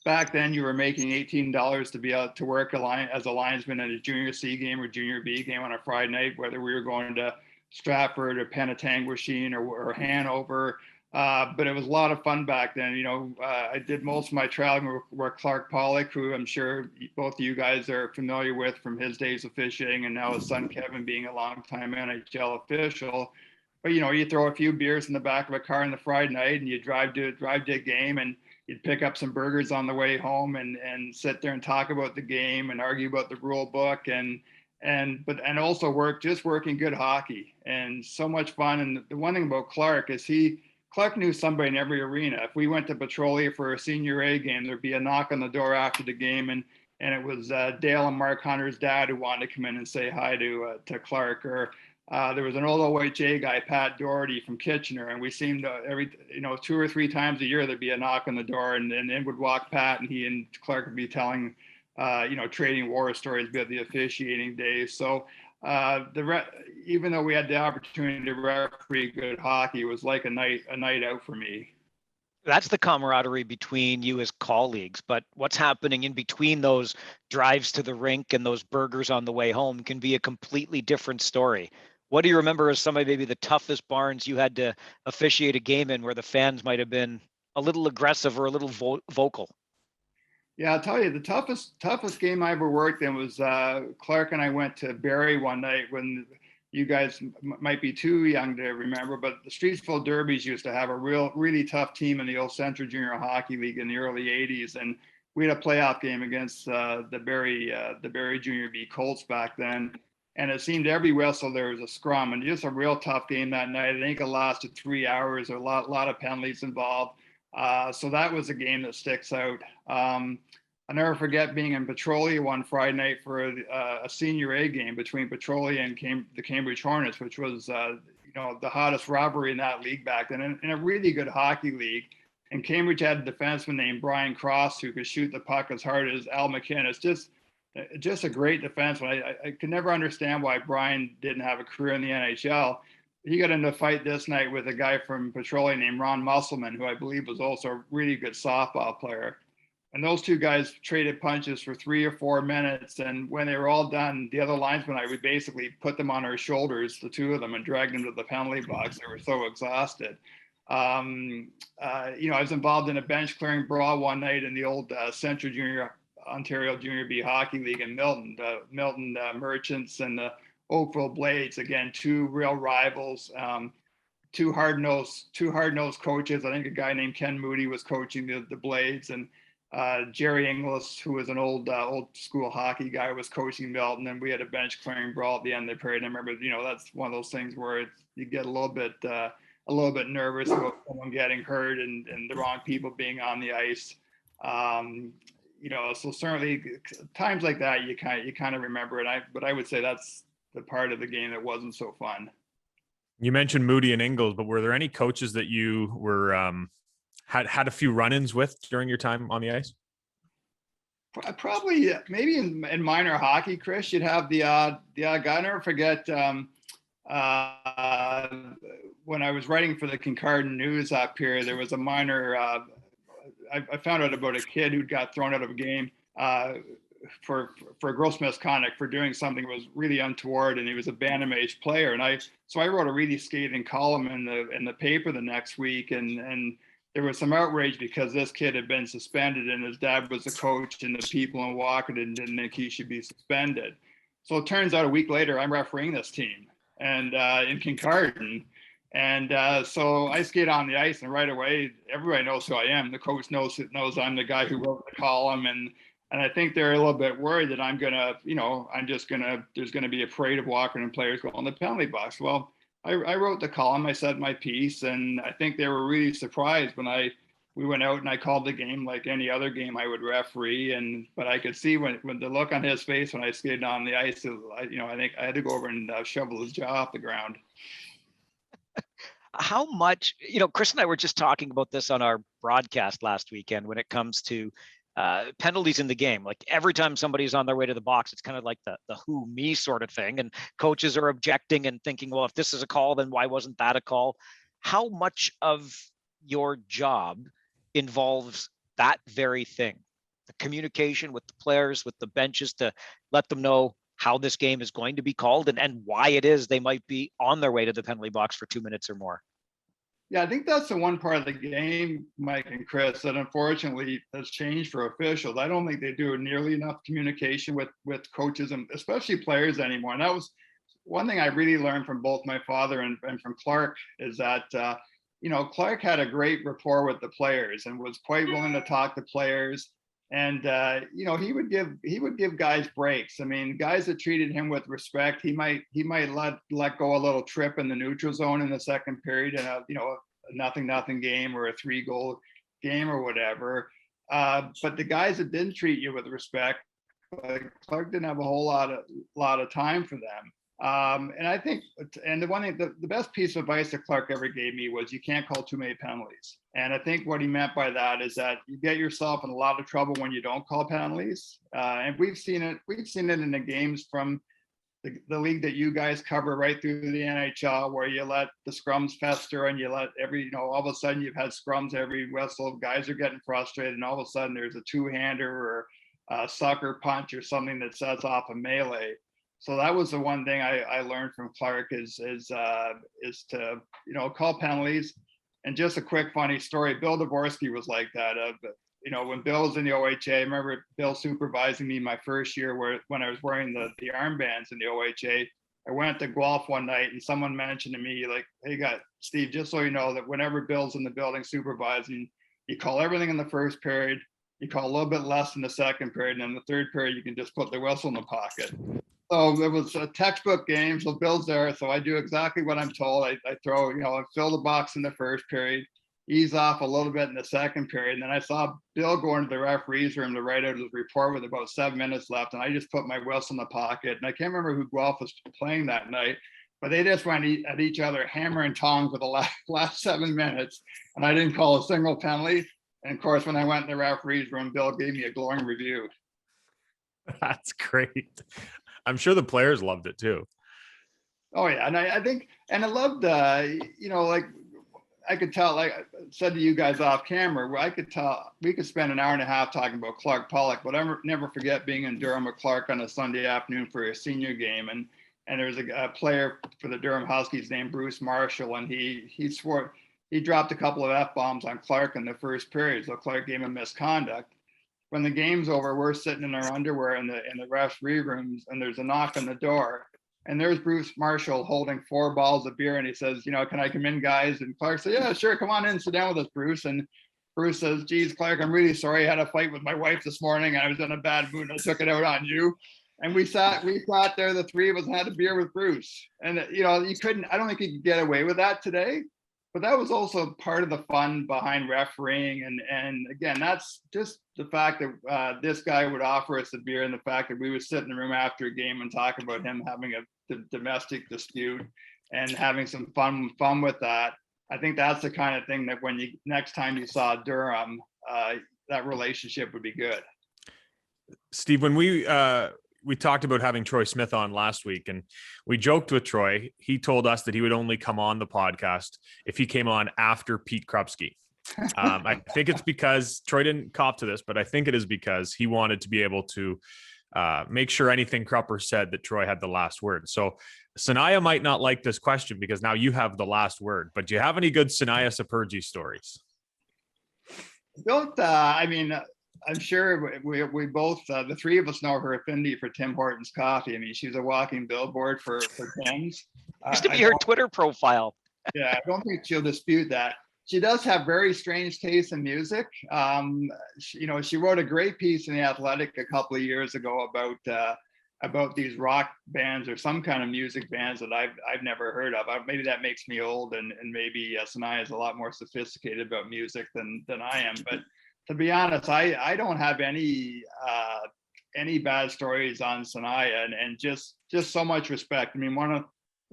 back then you were making $18 to be able to work as a linesman at a junior C game or junior B game on a Friday night, whether we were going to Stratford or Penetanguishene or Hanover. But it was a lot of fun back then. You know, I did most of my traveling with Clark Pollock, who I'm sure both of you guys are familiar with from his days of fishing, and now his son Kevin being a longtime NHL official. But you know, you throw a few beers in the back of a car on the Friday night, and you drive to a game, and you'd pick up some burgers on the way home, and sit there and talk about the game and argue about the rule book, and also working good hockey, and so much fun. And the one thing about Clark is Clark knew somebody in every arena. If we went to Petrolia for a senior A game, there'd be a knock on the door after the game, and it was Dale and Mark Hunter's dad who wanted to come in and say hi to Clark. Or there was an old OHA guy, Pat Doherty from Kitchener, and we seemed to 2 or 3 times a year there'd be a knock on the door, and in would walk Pat, and he and Clark would be telling trading war stories about the officiating days. So even though we had the opportunity to referee good hockey, it was like a night out for me. That's the camaraderie between you as colleagues, but what's happening in between those drives to the rink and those burgers on the way home can be a completely different story. What do you remember as some of maybe the toughest barns you had to officiate a game in where the fans might have been a little aggressive or a little vocal? Yeah, I'll tell you, the toughest game I ever worked in was Clark and I went to Barrie one night when you guys might be too young to remember, but the Streetsville Derbies used to have a really tough team in the old Central Junior Hockey League in the early 80s. And we had a playoff game against the Barrie Junior B Colts back then. And it seemed every whistle there was a scrum, and just a real tough game that night. I think it lasted 3 hours, a lot of penalties involved. So that was a game that sticks out. I'll never forget being in Petrolia one Friday night for a senior A game between Petrolia and the Cambridge Hornets, which was the hottest rivalry in that league back then, in a really good hockey league. And Cambridge had a defenseman named Brian Cross who could shoot the puck as hard as Al McInnes. Just a great defenseman. I could never understand why Brian didn't have a career in the NHL. He got into a fight this night with a guy from Petrolia named Ron Musselman, who I believe was also a really good softball player. And those two guys traded punches for 3 or 4 minutes. And when they were all done, the other linesman, I would basically put them on our shoulders, the two of them, and drag them to the penalty box. They were so exhausted. I was involved in a bench clearing brawl one night in the old Central Ontario Junior B Hockey League in Milton. Milton Merchants and the Oakville Blades, again, two real rivals. Two hard-nosed coaches. I think a guy named Ken Moody was coaching the Blades, and Jerry Inglis, who was an old school hockey guy, was coaching Milton. And we had a bench clearing brawl at the end of the period. And I remember, that's one of those things where you get a little bit nervous about someone getting hurt and the wrong people being on the ice. So certainly times like that you kind of remember it. But I would say that's the part of the game that wasn't so fun. You mentioned Moody and Ingles, but were there any coaches that you were had a few run-ins with during your time on the ice? Probably, maybe in minor hockey, Chris, you'd have the odd guy. I never forget when I was writing for the Kincardine News up here, there was a minor. I found out about a kid who got thrown out of a game for gross misconduct, for doing something that was really untoward, and he was a Bantam age player. And I wrote a really scathing column in the paper the next week, and there was some outrage because this kid had been suspended, and his dad was the coach, and the people in Walker didn't think he should be suspended. So it turns out a week later, I'm refereeing this team, and in Kincardine. And so I skate on the ice, and right away, everybody knows who I am. The coach knows I'm the guy who wrote the column, and I think they're a little bit worried that there's gonna be a parade of Walkerton players going in the penalty box. Well, I wrote the column, I said my piece, and I think they were really surprised when we went out and I called the game like any other game I would referee. But I could see when the look on his face when I skated on the ice, I think I had to go over and shovel his jaw off the ground. How much, Chris and I were just talking about this on our broadcast last weekend when it comes to penalties in the game. Like every time somebody's on their way to the box, it's kind of like the who me sort of thing. And coaches are objecting and thinking, well, if this is a call, then why wasn't that a call? How much of your job involves that very thing? The communication with the players, with the benches, to let them know how this game is going to be called and why it is they might be on their way to the penalty box for 2 minutes or more. Yeah, I think that's the one part of the game, Mike and Chris, that unfortunately has changed for officials. I don't think they do nearly enough communication with coaches and especially players anymore. And that was one thing I really learned from both my father and from Clark, is that, Clark had a great rapport with the players and was quite willing to talk to players. And he would give guys breaks. I mean, guys that treated him with respect, he might let go a little trip in the neutral zone in the second period, and a 0-0 game or a 3-goal game or whatever. But the guys that didn't treat you with respect, Clark didn't have a whole lot of time for them. And I think, and the one thing, the best piece of advice that Clark ever gave me was you can't call too many penalties. And I think what he meant by that is that you get yourself in a lot of trouble when you don't call penalties. And we've seen it in the games from the league that you guys cover right through the NHL, where you let the scrums fester and you let all of a sudden you've had scrums every whistle, guys are getting frustrated, and all of a sudden there's a two-hander or a sucker punch or something that sets off a melee. So that was the one thing I learned from Clark is to call penalties. And just a quick funny story, Bill Dvorsky was like that. When Bill was in the OHA, I remember Bill supervising me my first year when I was wearing the armbands in the OHA. I went to Guelph one night and someone mentioned to me, like, hey, Steve, just so you know that whenever Bill's in the building supervising, you call everything in the first period, you call a little bit less in the second period, and in the third period, you can just put the whistle in the pocket. So it was a textbook game. So Bill's there. So I do exactly what I'm told. I throw, I fill the box in the first period, ease off a little bit in the second period. And then I saw Bill go into the referee's room to write out his report with about 7 minutes left. And I just put my whistle in the pocket. And I can't remember who Guelph was playing that night, but they just went at each other, hammer and tongs for the last 7 minutes. And I didn't call a single penalty. And of course, when I went in the referee's room, Bill gave me a glowing review. That's great. I'm sure the players loved it too. Oh yeah, and I think, and I loved, like I could tell, like I said to you guys off camera, where I could tell we could spend an hour and a half talking about Clark Pollock, but I never forget being in Durham with Clark on a Sunday afternoon for a senior game, and there was a player for the Durham Huskies named Bruce Marshall, and he swore he dropped a couple of F-bombs on Clark in the first period. So Clark gave him misconduct. When the game's over, we're sitting in our underwear in the referee rooms, and there's a knock on the door. And there's Bruce Marshall holding 4 bottles of beer, and he says, can I come in, guys? And Clark said, yeah, sure, come on in, sit down with us, Bruce. And Bruce says, geez, Clark, I'm really sorry. I had a fight with my wife this morning. I was in a bad mood. I took it out on you. And we sat there, the three of us, and had a beer with Bruce. And, I don't think you could get away with that today. But that was also part of the fun behind refereeing. And again, that's just the fact that this guy would offer us a beer, and the fact that we would sit in the room after a game and talk about him having a domestic dispute and having some fun with that. I think that's the kind of thing that when next time you saw Durham, that relationship would be good. Steve, when we talked about having Troy Smith on last week, and we joked with Troy. He told us that he would only come on the podcast if he came on after Pete Krupski. I think it's because Troy didn't cop to this, but I think it is because he wanted to be able to make sure anything Krupper said that Troy had the last word. So Sanaya might not like this question because now you have the last word, but do you have any good Sanaya Saperji stories? I'm sure we both, the three of us, know her affinity for Tim Hortons coffee. I mean, she's a walking billboard for Tim's. Used to be her Twitter profile. Yeah, I don't think she'll dispute that. She does have very strange taste in music. She wrote a great piece in The Athletic a couple of years ago about these rock bands or some kind of music bands that I've never heard of. Maybe that makes me old, and maybe Sanaya is a lot more sophisticated about music than I am. But to be honest, I don't have any bad stories on Sanaya, and just so much respect. I mean, one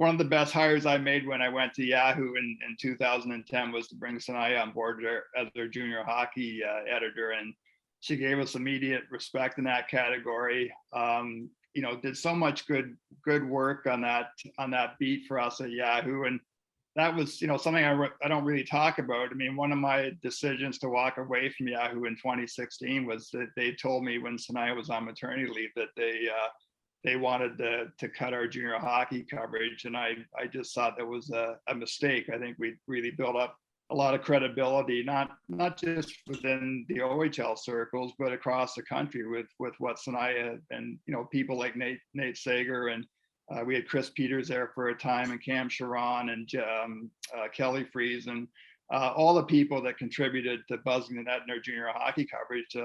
of the best hires I made when I went to Yahoo in 2010 was to bring Sanaya on board as their junior hockey editor, and she gave us immediate respect in that category. Did so much good work on that beat for us at Yahoo, and that was something I don't really talk about. I mean, one of my decisions to walk away from Yahoo in 2016 was that they told me when Sanaya was on maternity leave that they wanted to cut our junior hockey coverage, and I just thought that was a mistake. I think we really built up a lot of credibility, not just within the OHL circles, but across the country with what Sanaya and people like Nate Sager, and we had Chris Peters there for a time, and Cam Sharon, and Kelly Freeze, and all the people that contributed to buzzing the net in our junior hockey coverage.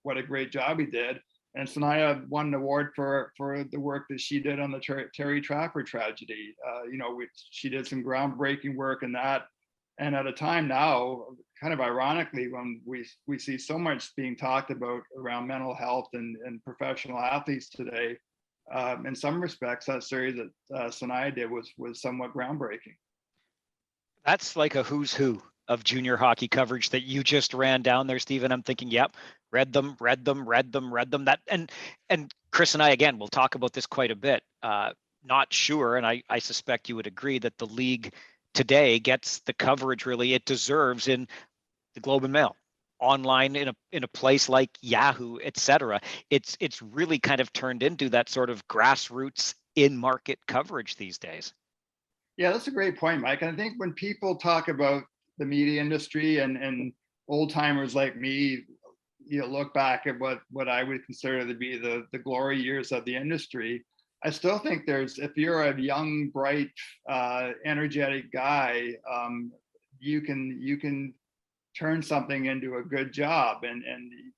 What a great job he did. And Sanaya won an award for the work that she did on the Terry Trafford tragedy. She did some groundbreaking work in that. And at a time now, kind of ironically, when we see so much being talked about around mental health and professional athletes today, in some respects, that series that Sanaya did was somewhat groundbreaking. That's like a who's who of junior hockey coverage that you just ran down there, Stephen. I'm thinking, yep, read them. That and Chris and I, again, we'll talk about this quite a bit. Not sure, and I suspect you would agree that the league today gets the coverage really it deserves in the Globe and Mail, online, in a place like Yahoo, etc. It's really kind of turned into that sort of grassroots in-market coverage these days. Yeah, that's a great point, Mike. And I think when people talk about the media industry and old timers like me, look back at what I would consider to be the glory years of the industry, I still think if you're a young, bright, energetic guy, you can turn something into a good job. And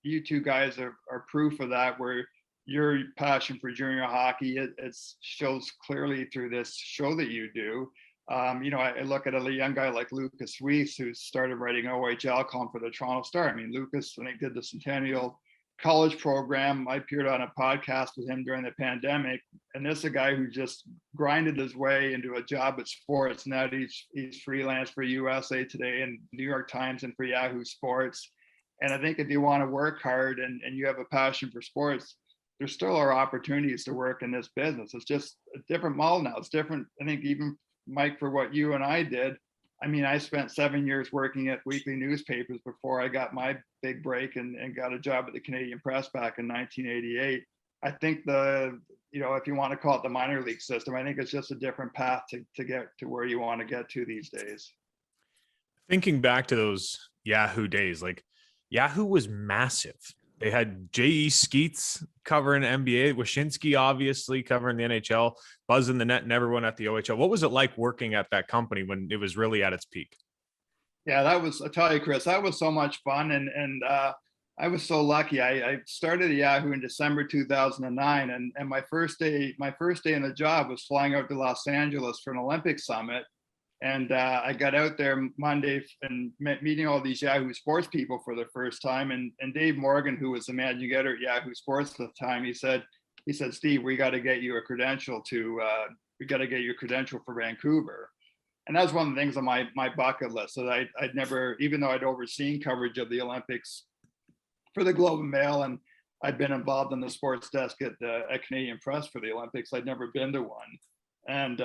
you two guys are proof of that, where your passion for junior hockey, it shows clearly through this show that you do. I look at a young guy like Lucas Weiss, who started writing OHL column for the Toronto Star. I mean, Lucas, when he did the Centennial College program, I appeared on a podcast with him during the pandemic. And this is a guy who just grinded his way into a job at sports. Now he's freelance for USA Today and New York Times and for Yahoo Sports. And I think if you want to work hard and you have a passion for sports, there still are opportunities to work in this business. It's just a different model now. It's different, I think, even Mike, for what you and I did. I mean, I spent 7 years working at weekly newspapers before I got my big break and got a job at the Canadian Press back in 1988. I think if you want to call it the minor league system, I think it's just a different path to get to where you want to get to these days. Thinking back to those Yahoo days, like Yahoo was massive. They had J.E. Skeets covering NBA, Wyshynski obviously covering the NHL, Buzz in the Net, and everyone at the OHL. What was it like working at that company when it was really at its peak? Yeah, I tell you, Chris, that was so much fun. And I was so lucky. I started at Yahoo in December 2009. And my first day in the job was flying out to Los Angeles for an Olympic summit. And I got out there Monday and meeting all these Yahoo Sports people for the first time. And Dave Morgan, who was the managing editor at Yahoo Sports at the time, he said, Steve, we got to get you a credential for Vancouver. And that was one of the things on my bucket list that I'd never, even though I'd overseen coverage of the Olympics for the Globe and Mail, and I'd been involved in the sports desk at Canadian Press for the Olympics, I'd never been to one. And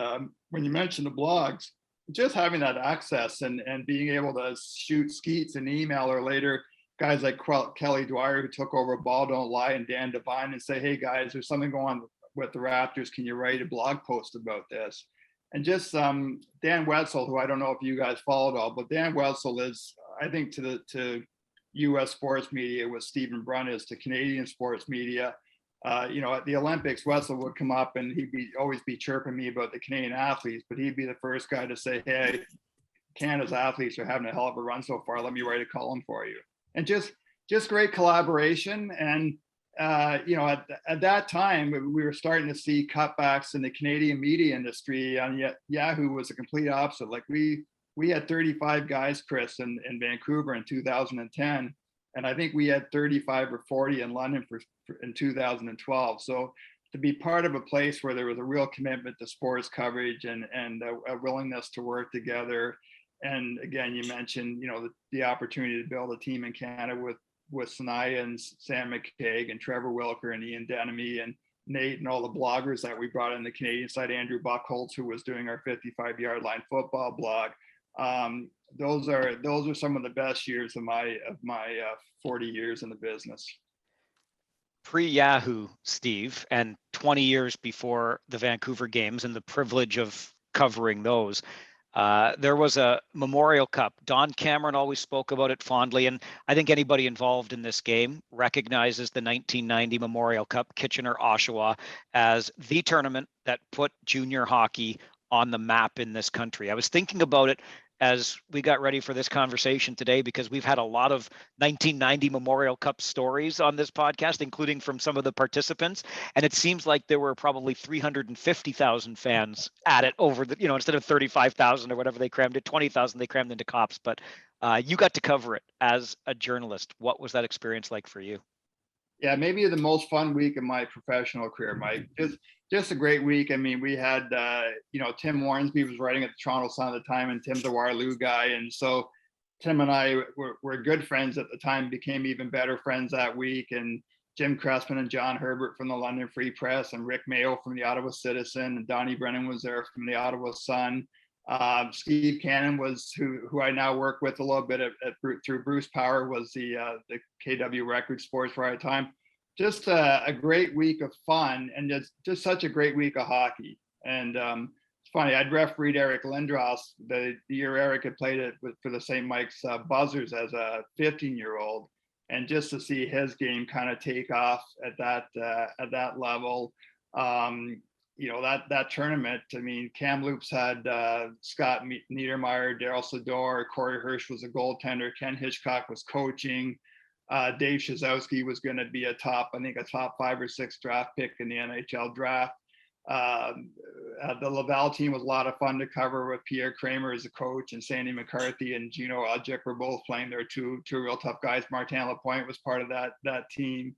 when you mentioned the blogs, just having that access and being able to shoot Skeets an email, or later guys like Kelly Dwyer, who took over Ball Don't Lie, and Dan Devine, and say, hey guys, there's something going on with the Raptors. Can you write a blog post about this? And just Dan Wetzel, who I don't know if you guys followed all, but Dan Wetzel is, I think, to U.S. sports media what Stephen Brunt is to Canadian sports media. At the Olympics, Wetzel would come up and he'd always be chirping me about the Canadian athletes, but he'd be the first guy to say, hey, Canada's athletes are having a hell of a run so far. Let me write a column for you. And just great collaboration. And at that time, we were starting to see cutbacks in the Canadian media industry. And yet Yahoo was a complete opposite. Like we had 35 guys, Chris, in Vancouver in 2010. And I think we had 35 or 40 in London in 2012. So to be part of a place where there was a real commitment to sports coverage and a willingness to work together. And again, you mentioned, the opportunity to build a team in Canada with Sanaya and Sam McCaig and Trevor Wilker and Ian Denemy and Nate and all the bloggers that we brought on the Canadian side, Andrew Buckholtz, who was doing our 55-yard line football blog. Those are some of the best years of my 40 years in the business. Pre-Yahoo, Steve, and 20 years before the Vancouver games and the privilege of covering those, there was a Memorial Cup. Don Cameron always spoke about it fondly, and I think anybody involved in this game recognizes the 1990 Memorial Cup, Kitchener-Oshawa, as the tournament that put junior hockey on the map in this country. I was thinking about it as we got ready for this conversation today, because we've had a lot of 1990 Memorial Cup stories on this podcast, including from some of the participants. And it seems like there were probably 350,000 fans at it over the, instead of 35,000 or whatever they crammed it, 20,000 they crammed into Cops. But you got to cover it as a journalist. What was that experience like for you? Yeah, maybe the most fun week of my professional career, Mike. Just a great week. I mean, we had, Tim Warnsby was writing at the Toronto Sun at the time, and Tim's a Waterloo guy. And so Tim and I were good friends at the time, became even better friends that week. And Jim Cressman and John Herbert from the London Free Press, and Rick Mayo from the Ottawa Citizen, and Donnie Brennan was there from the Ottawa Sun. Steve Cannon was who I now work with a little bit through Bruce Power, was the KW Record Sports writer at the time. Just a great week of fun, and just such a great week of hockey. And it's funny, I'd refereed Eric Lindros the year Eric had played it for the St. Mike's Buzzers as a 15-year-old, and just to see his game kind of take off at that level. That tournament, I mean, Kamloops had Scott Niedermeyer, Daryl Sador, Corey Hirsch was a goaltender, Ken Hitchcock was coaching, Dave Shazowski was going to be a top 5 or 6 draft pick in the NHL draft. The Laval team was a lot of fun to cover, with Pierre Kramer as a coach, and Sandy McCarthy and Gino Odjick were both playing there, two real tough guys. Martin Lapointe was part of that team.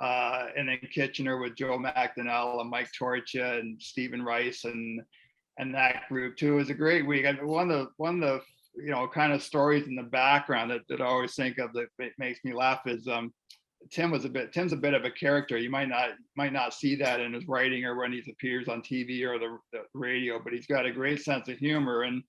And then Kitchener with Joe McDonnell and Mike Torcha and Stephen Rice and that group too. It was a great week. I mean, one of the kind of stories in the background that I always think of that makes me laugh is Tim's a bit of a character. You might not see that in his writing or when he appears on TV or the radio, but he's got a great sense of humor. And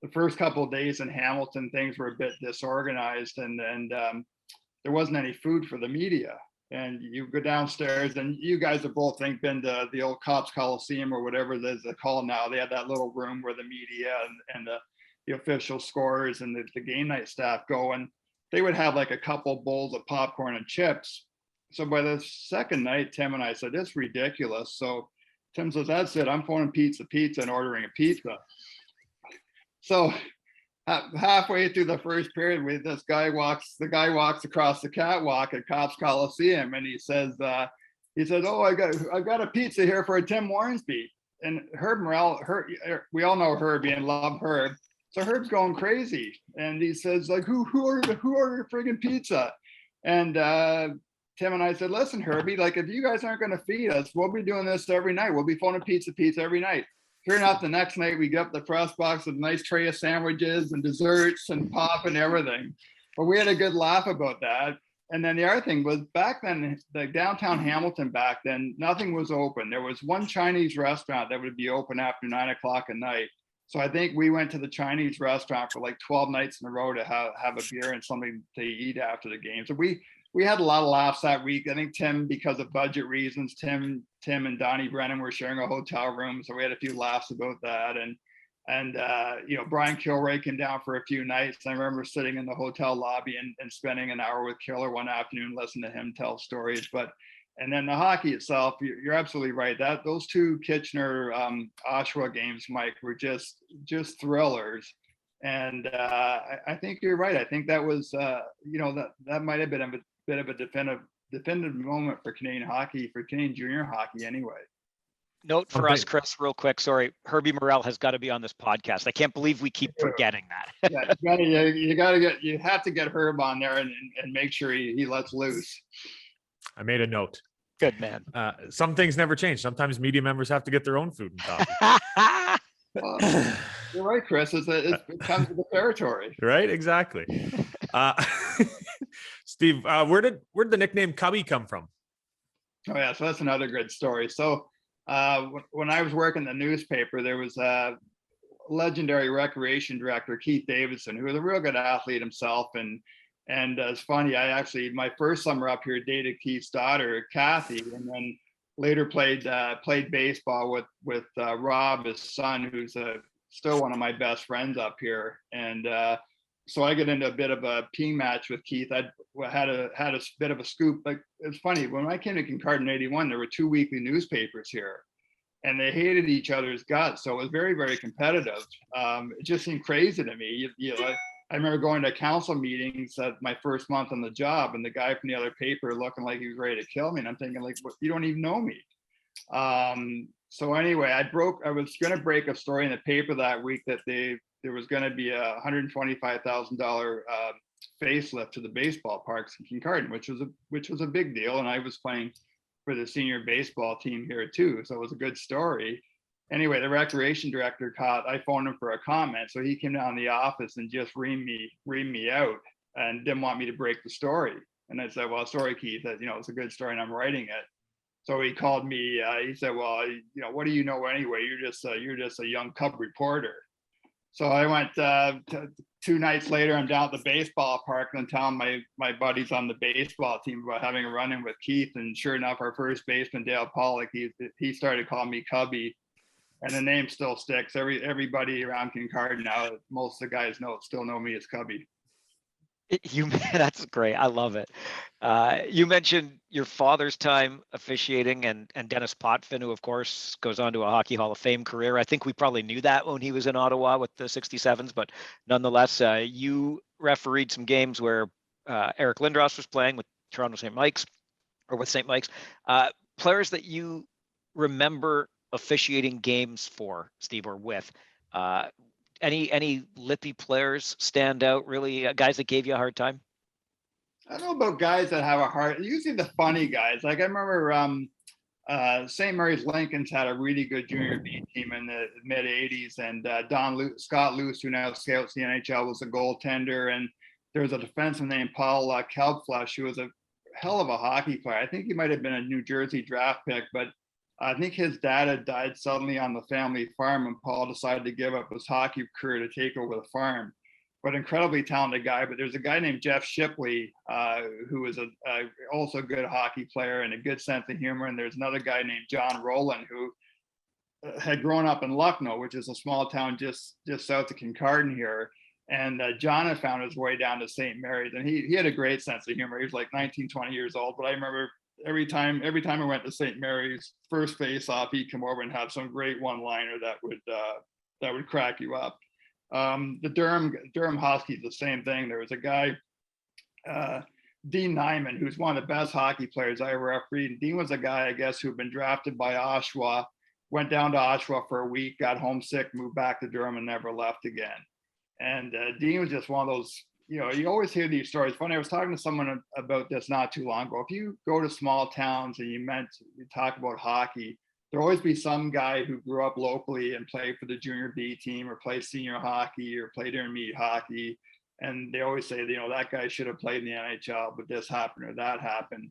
the first couple of days in Hamilton, things were a bit disorganized, and there wasn't any food for the media. And you go downstairs, and you guys have both been to the old Cops Coliseum or whatever there's a call now. They had that little room where the media and the official scorers and the game night staff go, and they would have like a couple bowls of popcorn and chips. So by the second night, Tim and I said, "It's ridiculous." So Tim says, "That's it. I'm phoning Pizza Pizza and ordering a pizza." So halfway through the first period, the guy walks across the catwalk at Cops Coliseum, and he says, "Oh, I've got a pizza here for a Tim Warnsby." And Herb Morrell, we all know Herbie and love Herb. So Herb's going crazy, and he says, like, who ordered a friggin' pizza? And Tim and I said, "Listen, Herbie, like, if you guys aren't going to feed us, we'll be doing this every night. We'll be phoning pizza every night." Sure enough, the next night we get up the press box with a nice tray of sandwiches and desserts and pop and everything. But we had a good laugh about that. And then the other thing was, back then, like downtown Hamilton back then, nothing was open. There was one Chinese restaurant that would be open after 9 o'clock at night. So I think we went to the Chinese restaurant for like 12 nights in a row to have a beer and something to eat after the game. So we had a lot of laughs that week. I think Tim, because of budget reasons, Tim and Donnie Brennan were sharing a hotel room, so we had a few laughs about that. And Brian Kilray came down for a few nights. I remember sitting in the hotel lobby and spending an hour with Killer one afternoon, listening to him tell stories. And then the hockey itself, you're absolutely right. Those two Kitchener Oshawa games, Mike, were just thrillers. And I think you're right. I think that was that might have been a bit of a definitive moment for Canadian hockey, for Canadian junior hockey anyway. Note for us, Chris, real quick. Sorry, Herbie Morrell has got to be on this podcast. I can't believe we keep forgetting that. You have to get Herb on there and make sure he lets loose. I made a note. Good man. Some things never change. Sometimes media members have to get their own food and coffee. Well, you're right, Chris. It comes with the territory. Right, exactly. Steve, where did the nickname Cubby come from? Oh yeah, so that's another good story. So when I was working the newspaper, there was a legendary recreation director, Keith Davidson, who was a real good athlete himself. And it's funny, my first summer up here dated Keith's daughter, Kathy, and then later played baseball with Rob, his son, who's still one of my best friends up here. And so I get into a bit of a ping match with Keith. I had a bit of a scoop. Like, it's funny, when I came to Kincardine in '81, there were 2 weekly newspapers here, and they hated each other's guts. So it was very, very competitive. It just seemed crazy to me. I remember going to council meetings at my first month on the job, and the guy from the other paper looking like he was ready to kill me. And I'm thinking, like, you don't even know me. So anyway, I was going to break a story in the paper that week that there was going to be a $125,000 facelift to the baseball parks in Kincardine, which was a big deal. And I was playing for the senior baseball team here too, so it was a good story. Anyway, the recreation director I phoned him for a comment, so he came down to the office and just reamed me out and didn't want me to break the story. And I said, "Well, sorry, Keith, it's a good story and I'm writing it." So he called me. He said, "Well, what do you know anyway? You're just a young cub reporter." So I went 2 nights later. I'm down at the baseball park and telling my buddies on the baseball team about having a run-in with Keith. And sure enough, our first baseman, Dale Pollock, he started calling me Cubby, and the name still sticks. Everybody around Kincardine now, most of the guys still know me as Cubby. That's great. I love it. You mentioned your father's time officiating and Dennis Potvin, who of course goes on to a Hockey Hall of Fame career. I think we probably knew that when he was in Ottawa with the 67s, but nonetheless, you refereed some games where Eric Lindros was playing with Toronto St. Mike's, or with St. Mike's. Players that you remember officiating games for, Steve, or with. Any Lippy players stand out, really, guys that gave you a hard time? I don't know about guys that have a heart. Usually the funny guys. Like I remember St. Mary's Lincolns had a really good junior B team in the mid '80s, and Scott Luce, who now scouts the NHL, was a goaltender, and there was a defenseman named Paul Kalbflesh, who was a hell of a hockey player. I think he might have been a New Jersey draft pick, but I think his dad had died suddenly on the family farm, and Paul decided to give up his hockey career to take over the farm. But incredibly talented guy. But there's a guy named Jeff Shipley, who is also a good hockey player and a good sense of humor. And there's another guy named John Rowland, who had grown up in Lucknow, which is a small town just south of Kincardine here. And John had found his way down to St. Mary's, and he had a great sense of humor. He was like 19, 20 years old, but I remember every time I went to St. Mary's, first face off, he'd come over and have some great one-liner that would crack you up. The Durham Huskies, the same thing. There was a guy, Dean Nyman, who's one of the best hockey players I ever refereed. Dean was a guy, I guess, who'd been drafted by Oshawa, went down to Oshawa for a week, got homesick, moved back to Durham, and never left again. And Dean was just one of those, you always hear these stories. Funny, I was talking to someone about this not too long ago. If you go to small towns and you talk about hockey, there'll always be some guy who grew up locally and played for the junior B team or played senior hockey or played intermediate hockey. And they always say, that guy should have played in the NHL, but this happened or that happened.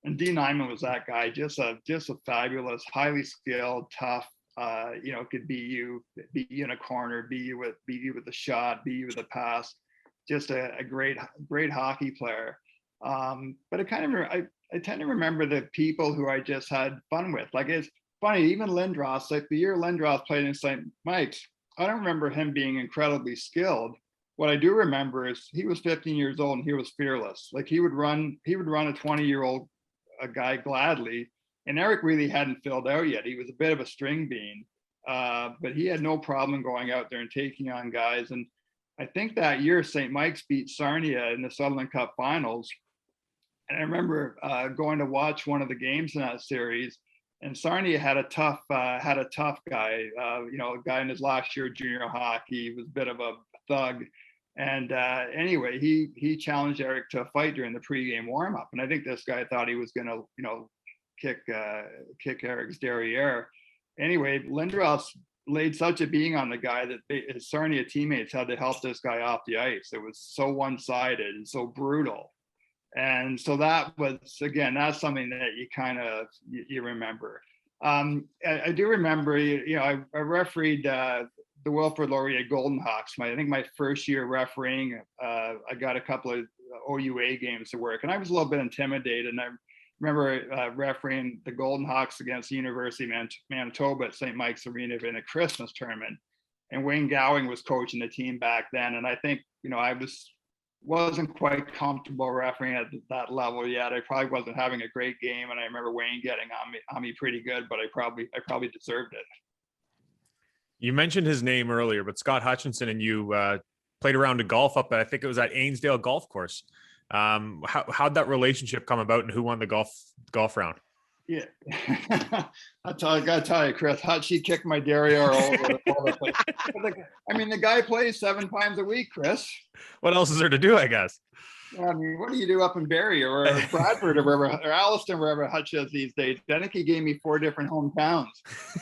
And Dean Nyman was that guy, just a fabulous, highly skilled, tough, could beat you in a corner, beat you with a shot, beat you with a pass. Just a great hockey player. But I tend to remember the people who I just had fun with. Like, it's funny, even Lindros, like the year Lindros played in St. Mike's, I don't remember him being incredibly skilled. What I do remember is he was 15 years old and he was fearless. Like he would run a 20-year-old guy gladly. And Eric really hadn't filled out yet. He was a bit of a string bean, but he had no problem going out there and taking on guys. And I think that year St. Mike's beat Sarnia in the Sutherland Cup Finals. And I remember going to watch one of the games in that series. And Sarnia had a tough guy, a guy in his last year of junior hockey. He was a bit of a thug. And anyway, he challenged Eric to a fight during the pregame warmup. And I think this guy thought he was going to, kick Eric's derriere. Anyway, Lindros laid such a beating on the guy that his Sarnia teammates had to help this guy off the ice. It was so one-sided and so brutal. And so that was, again, that's something that you remember. I do remember, I refereed the Wilfrid Laurier Golden Hawks. I think my first year refereeing, I got a couple of OUA games to work, and I was a little bit intimidated. And I remember refereeing the Golden Hawks against the University of Manitoba at St. Mike's Arena in a Christmas tournament. And Wayne Gowing was coaching the team back then. And I think, I wasn't quite comfortable refereeing at that level yet. I probably wasn't having a great game. And I remember Wayne getting on me pretty good, but I probably deserved it. You mentioned his name earlier, but Scott Hutchinson and you played around to golf up at, I think it was at Ainsdale Golf Course. How'd that relationship come about, and who won the golf round? Yeah, I gotta tell you, Chris, Hutchy kicked my derriere all over the place. The guy plays 7 times a week, Chris. What else is there to do, I guess? What do you do up in Barrie or Bradford or wherever, or Alliston, wherever Hutch is these days? I think he gave me 4 different hometowns.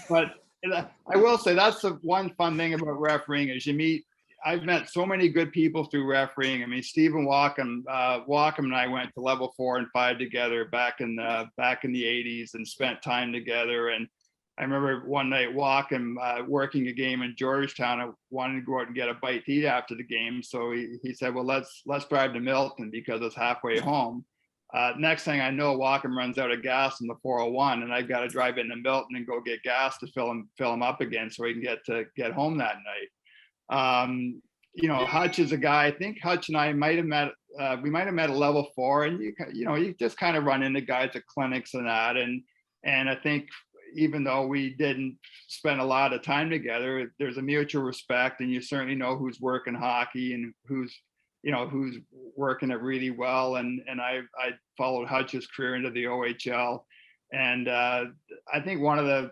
But I will say that's the one fun thing about refereeing is I've met so many good people through refereeing. Stephen Walkham and I went to level 4 and 5 together back in the 80s and spent time together. And I remember one night Walkham working a game in Georgetown. I wanted to go out and get a bite to eat after the game. So he said, well, let's drive to Milton because it's halfway home. Next thing I know, Walkham runs out of gas in the 401, and I've got to drive into Milton and go get gas to fill him up again so he can get home that night. Hutch is a guy, I think Hutch and I might have met, we might have met at level 4, and you just kind of run into guys at clinics and that. And I think even though we didn't spend a lot of time together, there's a mutual respect, and you certainly know who's working hockey and who's working it really well. And I followed Hutch's career into the OHL. And I think one of the,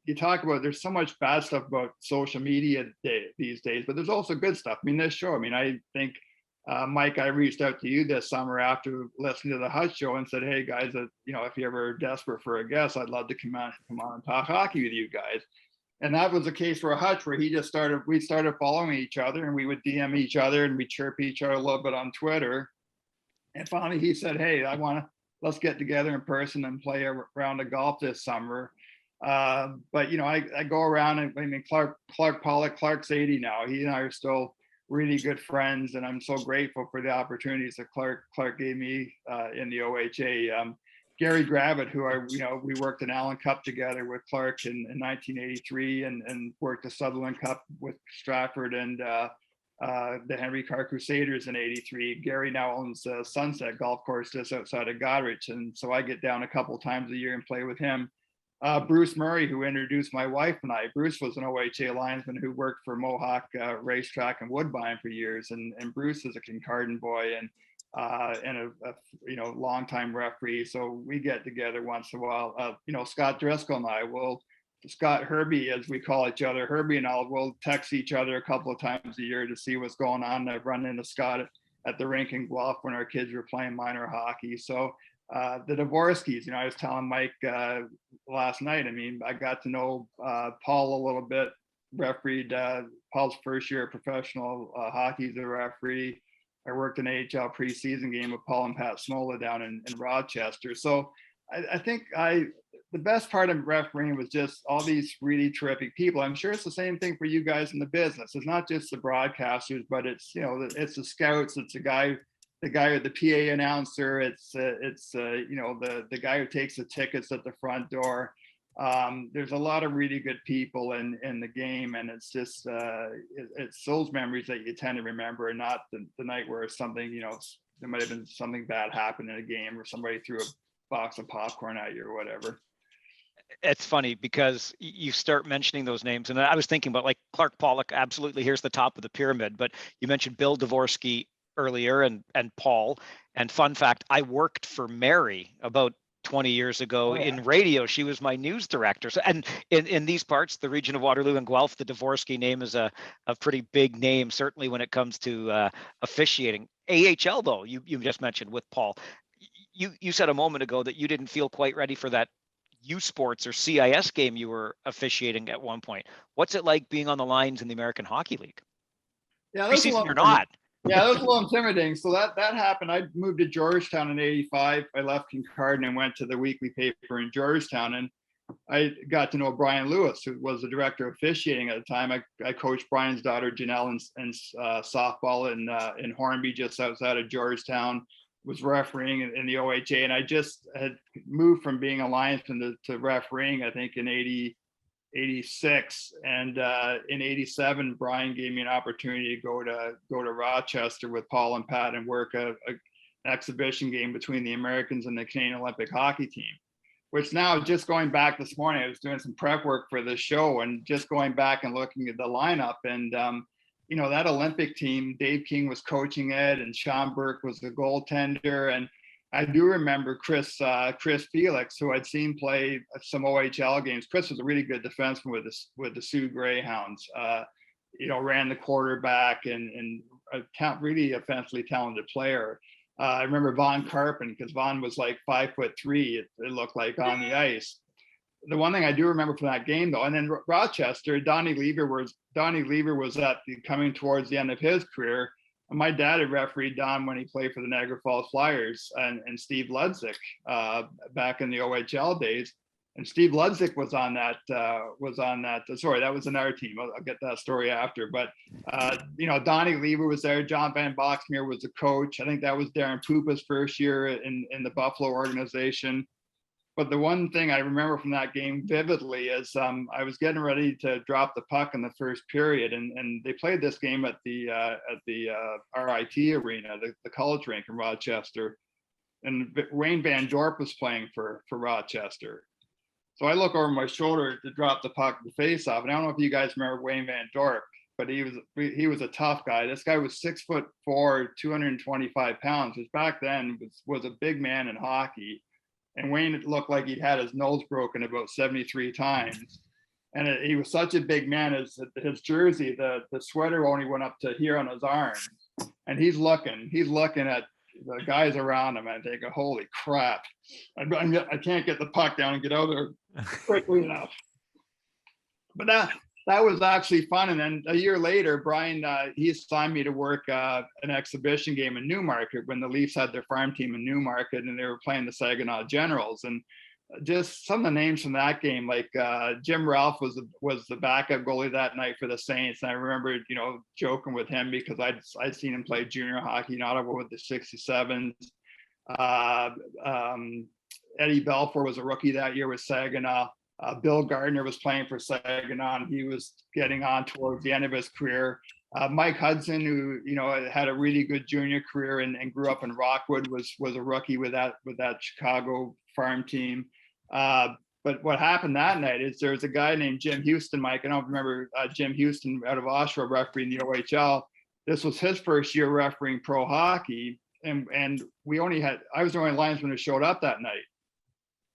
you talk about, there's so much bad stuff about social media these days, but there's also good stuff. This show, I think, Mike, I reached out to you this summer after listening to the Hutch show and said, hey guys, if you're ever desperate for a guest, I'd love to come on and talk hockey with you guys. And that was a case for a Hutch where we started following each other, and we would DM each other and we chirp each other a little bit on Twitter. And finally he said, hey, let's get together in person and play a round of golf this summer. But I go around and Clark Pollock, Clark's 80 now. He and I are still really good friends, and I'm so grateful for the opportunities that Clark gave me in the OHA. Gary Gravitt, who we worked an Allen Cup together with Clark in 1983 and worked the Sutherland Cup with Stratford and the Henry Carr Crusaders in 83. Gary now owns Sunset Golf Course just outside of Goderich. And so I get down a couple times a year and play with him. Bruce Murray, who introduced my wife and I. Bruce was an OHA linesman who worked for Mohawk Racetrack and Woodbine for years. And Bruce is a Kincardine boy and a longtime referee. So we get together once in a while. Scott Driscoll and I will. Scott Herbie, as we call each other, Herbie and I will text each other a couple of times a year to see what's going on. I've run into Scott at the rink in Guelph when our kids were playing minor hockey. So the Dvorskys, I was telling Mike last night, I got to know Paul a little bit, refereed Paul's first year of professional hockey as a referee. I worked an AHL preseason game with Paul and Pat Smola down in Rochester. So I think the best part of refereeing was just all these really terrific people. I'm sure it's the same thing for you guys in the business. It's not just the broadcasters, but it's the scouts, it's the guy with the PA announcer, it's the guy who takes the tickets at the front door. There's a lot of really good people in the game, and it's just it's those memories that you tend to remember, and not the night where something there might have been something bad happened in a game or somebody threw a box of popcorn at you or whatever. It's funny because you start mentioning those names, and I was thinking about like Clark Pollock. Absolutely, here's the top of the pyramid. But you mentioned Bill Dvorsky earlier, and Paul. And fun fact, I worked for Mary about 20 years ago in radio. She was my news director. So, and in these parts, the region of Waterloo and Guelph, the Dvorsky name is a pretty big name, certainly when it comes to officiating. AHL though, you just mentioned with Paul. You said a moment ago that you didn't feel quite ready for that U Sports or CIS game you were officiating at one point. What's it like being on the lines in the American Hockey League? Yeah, that's preseason or not. Yeah, that was a little intimidating. So that happened. I moved to Georgetown in '85. I left Kincardine and went to the weekly paper in Georgetown, and I got to know Brian Lewis, who was the director of officiating at the time. I coached Brian's daughter Janelle in softball in Hornby, just outside of Georgetown. Was refereeing in the OHA, and I just had moved from being a linesman to refereeing, I think in 86, and in 87 Brian gave me an opportunity to go to Rochester with Paul and Pat and work an exhibition game between the Americans and the Canadian Olympic hockey team, which now, just going back this morning, I was doing some prep work for the show and just going back and looking at the lineup, and that Olympic team, Dave King was coaching it, and Sean Burke was the goaltender. And I do remember Chris Felix, who I'd seen play some OHL games. Chris was a really good defenseman with the Sioux Greyhounds. Ran the quarterback and a really offensively talented player. I remember Vaughn Carpin, because Vaughn was like 5'3", it looked like, on the ice. The one thing I do remember from that game, though, and then Rochester, Donnie Lever was coming towards the end of his career. And my dad had refereed Don when he played for the Niagara Falls Flyers, and Steve Ludzik back in the OHL days. And Steve Ludzik was on that. Sorry, that was another team. I'll get that story after. But Donnie Lever was there. John Van Boxmeer was the coach. I think that was Darren Pupa's first year in the Buffalo organization. But the one thing I remember from that game vividly is I was getting ready to drop the puck in the first period, and they played this game at the RIT arena, the college rink in Rochester, and Wayne Van Dorp was playing for Rochester. So I look over my shoulder to drop the puck, the face off, and I don't know if you guys remember Wayne Van Dorp, but he was a tough guy. This guy was 6'4", 225 pounds, which back then was a big man in hockey. And Wayne looked like he'd had his nose broken about 73 times. And he was such a big man, his jersey, the sweater only went up to here on his arm. And he's looking at the guys around him and thinking, holy crap, I can't get the puck down and get out there quickly enough. But that was actually fun. And then a year later, Brian, he assigned me to work an exhibition game in Newmarket when the Leafs had their farm team in Newmarket, and they were playing the Saginaw Generals. And just some of the names from that game, like Jim Ralph was the backup goalie that night for the Saints. And I remember, joking with him because I'd seen him play junior hockey in Ottawa with the 67s. Eddie Belfour was a rookie that year with Saginaw. Bill Gardner was playing for Saginaw, and he was getting on towards the end of his career. Mike Hudson, who had a really good junior career and grew up in Rockwood, was a rookie with that Chicago farm team. But what happened that night is there was a guy named Jim Houston, Mike. I don't remember Jim Houston out of Oshawa refereeing the OHL. This was his first year refereeing pro hockey, and I was the only linesman who showed up that night.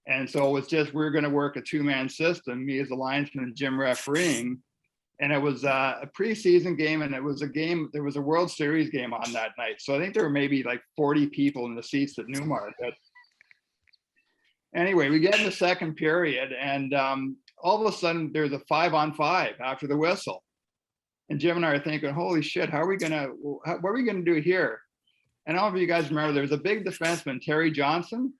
And so it was just, we were going to work a 2-man system, me as a linesman and Jim refereeing. And it was a preseason game, and it was there was a World Series game on that night. So I think there were maybe like 40 people in the seats at Newmark. Anyway, we get in the second period, and all of a sudden there's a 5-on-5 after the whistle. And Jim and I are thinking, holy shit, what are we gonna do here? And all of you guys remember there was a big defenseman, Terry Johnson.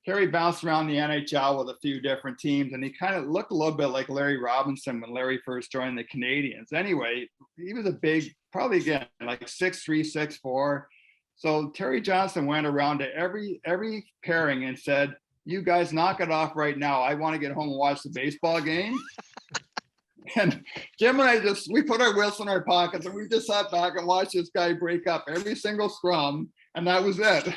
Terry bounced around the NHL with a few different teams, and he kind of looked a little bit like Larry Robinson when Larry first joined the Canadiens. Anyway, he was a big, probably again, like 6'3", 6'4". So Terry Johnson went around to every pairing and said, you guys knock it off right now. I want to get home and watch the baseball game. And Jim and I we put our whistle in our pockets, and we just sat back and watched this guy break up every single scrum. And that was it.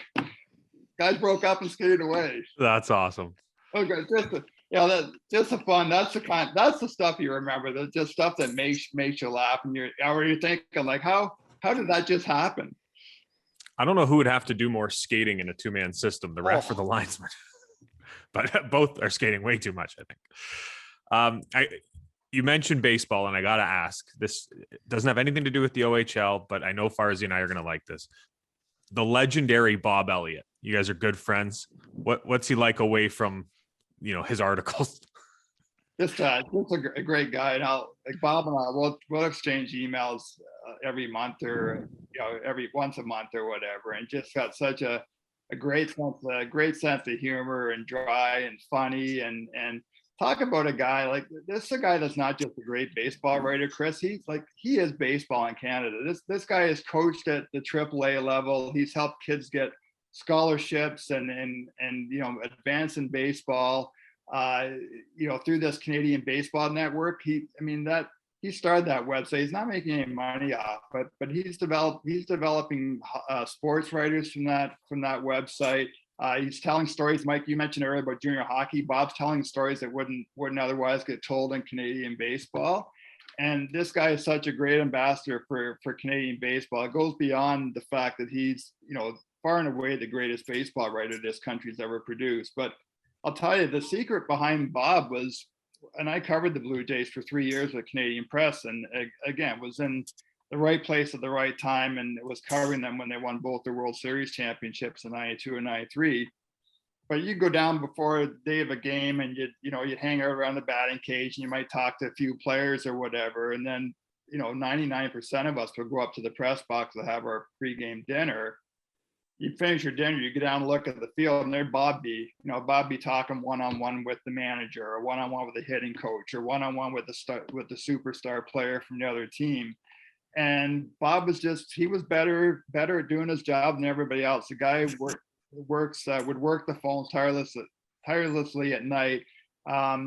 Guys broke up and skated away. That's awesome. Okay, just the fun. That's the stuff you remember. That's just stuff that makes you laugh, and you're thinking like, how did that just happen? I don't know who would have to do more skating in a 2-man system, the ref or the linesman. But both are skating way too much, I think. You mentioned baseball, and I got to ask, this doesn't have anything to do with the OHL, but I know Farzy and I are going to like this. The legendary Bob Elliott. You guys are good friends. What's he like away from, his articles? Just a great guy. And Bob and I, we'll exchange emails every month or, every once a month or whatever. And just got such a great sense of humor, and dry and funny, and talk about a guy like this. A guy that's not just a great baseball writer, Chris. He is baseball in Canada. This guy is coached at the AAA level. He's helped kids get scholarships and advance in baseball. Through this Canadian Baseball Network. He started that website. He's not making any money off, but he's developing sports writers from that website. He's telling stories. Mike, you mentioned earlier about junior hockey. Bob's telling stories that wouldn't otherwise get told in Canadian baseball. And this guy is such a great ambassador for Canadian baseball. It goes beyond the fact that he's, far and away the greatest baseball writer this country's ever produced. But I'll tell you, the secret behind Bob was, and I covered the Blue Jays for 3 years with Canadian Press, and again, was in the right place at the right time, and it was covering them when they won both the World Series championships in 92 and 93. But you go down before the day of a game, and you'd hang out around the batting cage, and you might talk to a few players or whatever. And then, 99% of us would go up to the press box to have our pregame dinner. You finish your dinner, you get down and look at the field, and there Bob be talking one-on-one with the manager, or one-on-one with the hitting coach, or one-on-one with the superstar player from the other team. And Bob he was better at doing his job than everybody else. The guy would work the phones tirelessly at night. A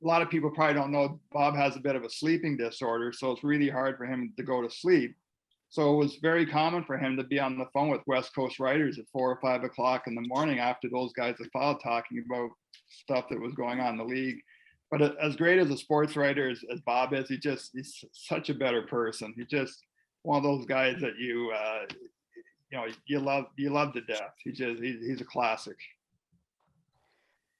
lot of people probably don't know Bob has a bit of a sleeping disorder, so it's really hard for him to go to sleep. So it was very common for him to be on the phone with West Coast writers at 4 or 5 o'clock in the morning after those guys had filed, talking about stuff that was going on in the league. But as great as a sports writer as Bob is, he's such a better person. He's just one of those guys that you love to death. He's a classic.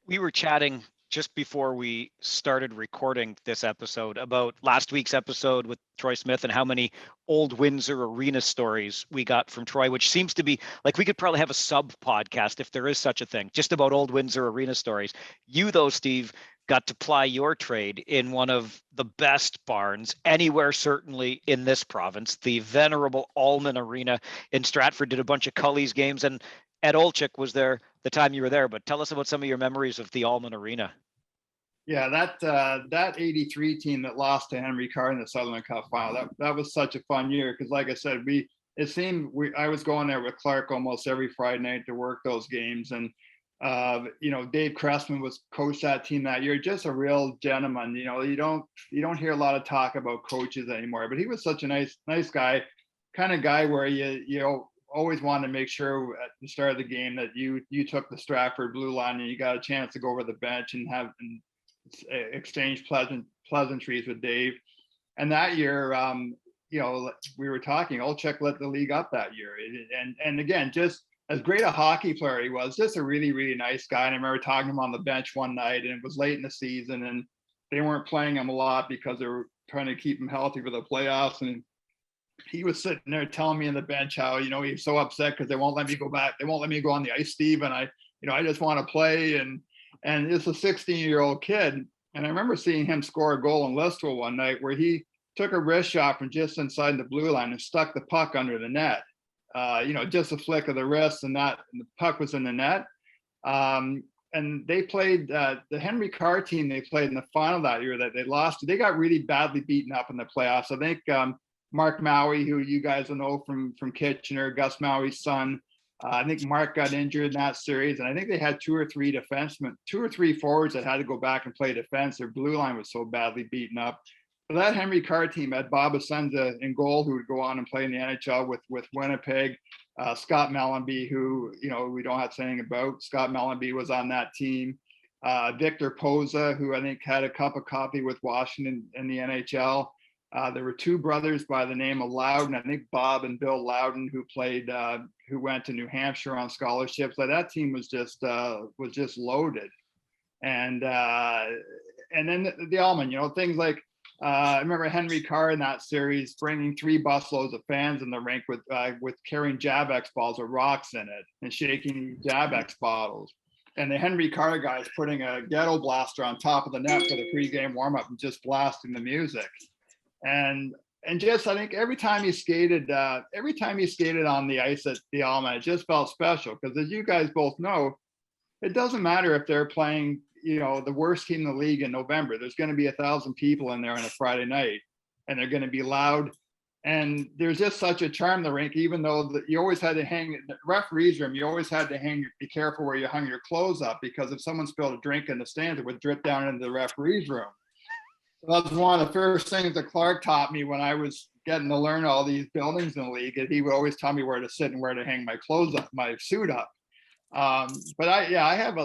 We were chatting just before we started recording this episode about last week's episode with Troy Smith and how many old Windsor Arena stories we got from Troy, which seems to be like we could probably have a sub podcast, if there is such a thing, just about old Windsor Arena stories. You, though, Steve, got to ply your trade in one of the best barns anywhere, certainly in this province. The venerable Allman Arena in Stratford did a bunch of Cully's games, and Ed Olczyk was there the time you were there. But tell us about some of your memories of the Allman Arena. Yeah, that 83 team that lost to Henry Carr in the Sutherland Cup final, that was such a fun year, because like I said, I was going there with Clark almost every Friday night to work those games, and Dave Cressman was coached that team that year. Just a real gentleman. You don't hear a lot of talk about coaches anymore, but he was such a nice guy, kind of guy where you always wanted to make sure at the start of the game that you took the Stratford blue line and you got a chance to go over the bench and exchange pleasantries with Dave. And that year, we were talking, Olczyk lit the league up that year. And again, just as great a hockey player he was, just a really, really nice guy. And I remember talking to him on the bench one night, and it was late in the season, and they weren't playing him a lot because they were trying to keep him healthy for the playoffs. And he was sitting there telling me on the bench how, he's so upset because they won't let me go back. They won't let me go on the ice, Steve. And I just want to play. And it's a 16-year-old kid. And I remember seeing him score a goal in Listowel one night where he took a wrist shot from just inside the blue line and stuck the puck under the net. Just a flick of the wrist, and the puck was in the net. And they played the Henry Carr team. They played in the final that year that they lost. They got really badly beaten up in the playoffs. I think Mark Maui, who you guys will know from Kitchener, Gus Maui's son. I think Mark got injured in that series, and I think they had two or three forwards that had to go back and play defense. Their blue line was so badly beaten up. But that Henry Carr team had Bob Asenza in goal, who would go on and play in the NHL with Winnipeg. Scott Mellanby, who we don't have to say anything about. Scott Mellanby was on that team. Victor Poza, who I think had a cup of coffee with Washington in the NHL. There were two brothers by the name of Loudon, I think Bob and Bill Loudon, who went to New Hampshire on scholarships. So that team was just loaded. And then the Allman, things like I remember Henry Carr in that series bringing 3 busloads of fans in the rink with carrying Jabex balls with rocks in it and shaking Jabex bottles. And the Henry Carr guys putting a ghetto blaster on top of the net for the pregame warmup and just blasting the music. And just, I think every time he skated on the ice at the Alma, it just felt special because, as you guys both know, it doesn't matter if they're playing, the worst team in the league in November. There's going to be 1,000 people in there on a Friday night, and they're going to be loud. And there's just such a charm to the rink, even though you always had to hang the referee's room. You always had to be careful where you hung your clothes up, because if someone spilled a drink in the stands, it would drip down into the referee's room. That was one of the first things that Clark taught me when I was getting to learn all these buildings in the league. And he would always tell me where to sit and where to hang my clothes up, my suit up. But I have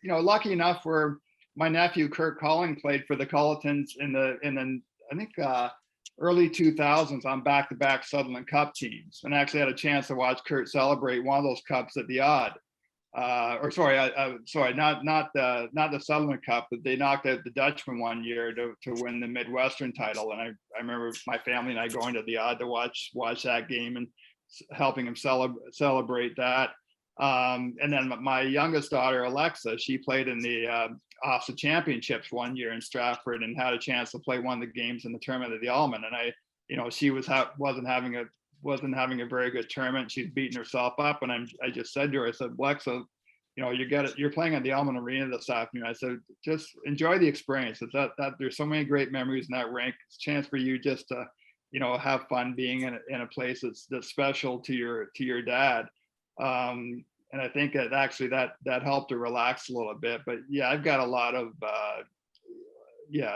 lucky enough where my nephew Kurt Colling played for the Culletons in the I think early 2000s on back-to-back Sutherland Cup teams, and actually had a chance to watch Kurt celebrate one of those cups at the Odd. Not the Sutherland Cup, but they knocked out the Dutchman one year to win the Midwestern title. And I remember my family and I going to the Odd to watch that game and helping him celebrate that. And then my youngest daughter, Alexa, she played in the OFSA championships one year in Stratford and had a chance to play one of the games in the tournament of the Allman. And she wasn't having a very good tournament. She's beating herself up. And I just said to her, I said, Alexa, you're playing at the Allman Arena this afternoon. I said, just enjoy the experience. That there's so many great memories in that rink. It's a chance for you just to, have fun being in a place that's special to your dad. And I think that actually that helped to relax a little bit. But yeah, I've got a lot of you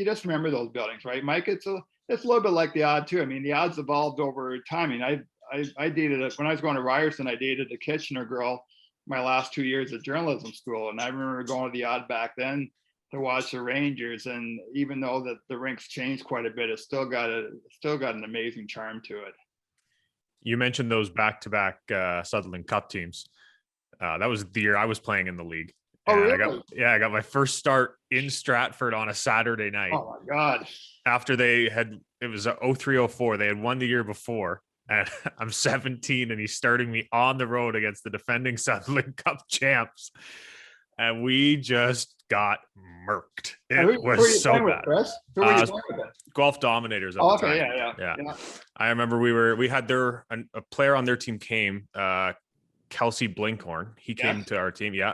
just remember those buildings, right, Mike? It's a little bit like the Odd too. I mean, the Odd's evolved over time. I mean, I dated it when I was going to Ryerson. I dated a Kitchener girl my last 2 years at journalism school, and I remember going to the Odd back then to watch the Rangers. And even though that the rink's changed quite a bit, it's still got an amazing charm to it. You mentioned those back-to-back Sutherland Cup teams. That was the year I was playing in the league. Oh, really? I got my first start in Stratford on a Saturday night. Oh my God. After it was 03-04. They had won the year before. And I'm 17 and he's starting me on the road against the defending Sutherland Cup champs. And we just got murked. It was so bad. Who were you playing with? Golf Dominators. Okay, yeah. I remember we had a player on their team came, Kelsey Blinkhorn. He came to our team. Yeah.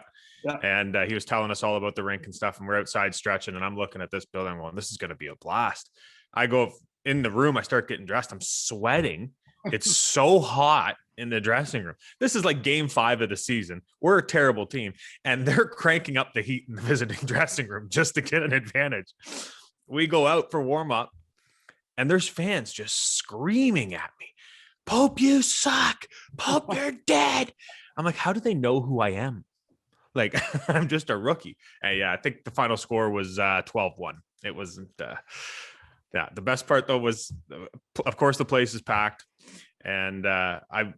And he was telling us all about the rink and stuff. And we're outside stretching, and I'm looking at this building going, this is going to be a blast. I go in the room, I start getting dressed. I'm sweating. It's so hot in the dressing room. This is like game 5 of the season. We're a terrible team, and they're cranking up the heat in the visiting dressing room just to get an advantage. We go out for warm up, and there's fans just screaming at me, Pope, you suck. Pope, you're dead. I'm like, how do they know who I am? Like, I'm just a rookie. And yeah, I think the final score was 12-1. It wasn't, yeah. The best part though was, of course, the place is packed. And I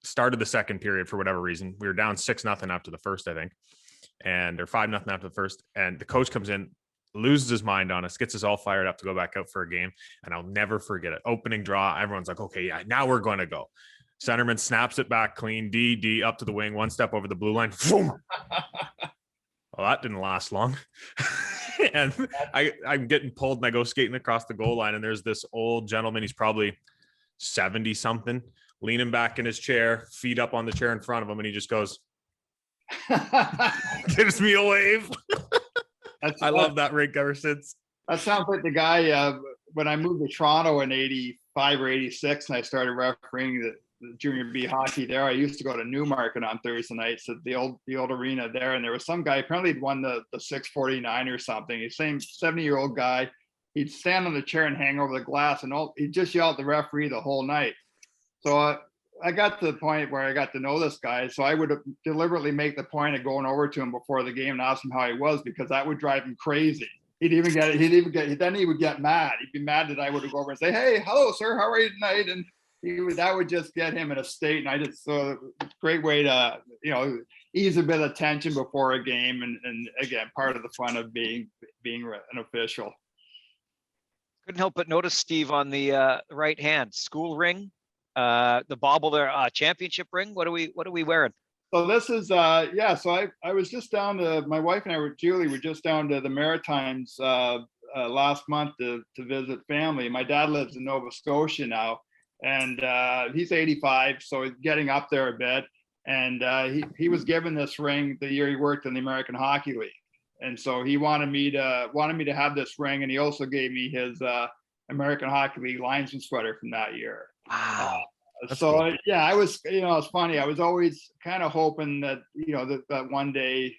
started the second period for whatever reason. We were down 6-0 after the first, I think. And they're 5-0 after the first. And the coach comes in, loses his mind on us, gets us all fired up to go back out for a game. And I'll never forget it. Opening draw, everyone's like, okay, yeah, now we're going to go. Centerman snaps it back clean, D up to the wing, one step over the blue line. Boom. Well, that didn't last long. And I'm getting pulled and I go skating across the goal line. And there's this old gentleman, he's probably 70 something, leaning back in his chair, feet up on the chair in front of him. And he just goes, gives me a wave. I love that rink ever since. That sounds like the guy when I moved to Toronto in 85 or 86 and I started refereeing the junior B hockey there. I used to go to Newmarket on Thursday nights at the old arena there. And there was some guy, apparently he'd won the 649 or something. He's same 70-year-old guy. He'd stand on the chair and hang over the glass and he'd just yell at the referee the whole night. So I got to the point where I got to know this guy. So I would deliberately make the point of going over to him before the game and ask him how he was, because that would drive him crazy. Then he would get mad. He'd be mad that I would go over and say, hey, hello, sir, how are you tonight? And that would just get him in a state. And so great way to, ease a bit of tension before a game. And again, part of the fun of being an official. Couldn't help but notice, Steve, on the right hand, school ring, the bauble there, championship ring. What are we wearing? So this is, so I was just down to, my wife and Julie were just down to the Maritimes last month to visit family. My dad lives in Nova Scotia now, and he's 85, so he's getting up there a bit. And he was given this ring the year he worked in the American Hockey League. And so he wanted me to have this ring, and he also gave me his American Hockey League linesman sweater from that year. Wow. So cool. Yeah, I was, it's funny. I was always kind of hoping that, that one day,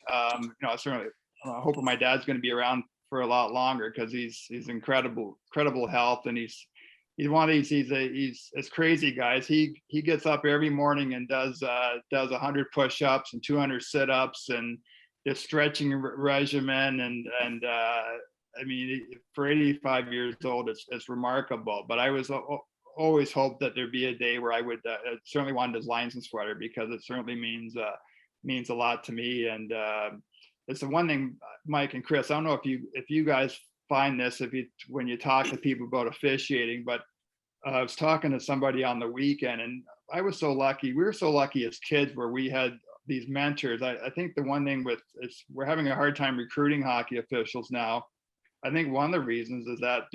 certainly hoping my dad's going to be around for a lot longer, because he's incredible health, and he's one of these, he's this crazy guys. He gets up every morning and does 100 push-ups and 200 sit-ups and just stretching regimen. And I mean, for 85 years old, it's remarkable. But I was always hoped that there'd be a day where I would certainly wanted his linesman sweater, because it certainly means a lot to me. And it's the one thing, Mike and Chris, I don't know if you guys find this when you talk to people about officiating, but I was talking to somebody on the weekend, and I was so lucky. We were so lucky as kids where we had these mentors. I think the one thing we're having a hard time recruiting hockey officials now. I think one of the reasons is that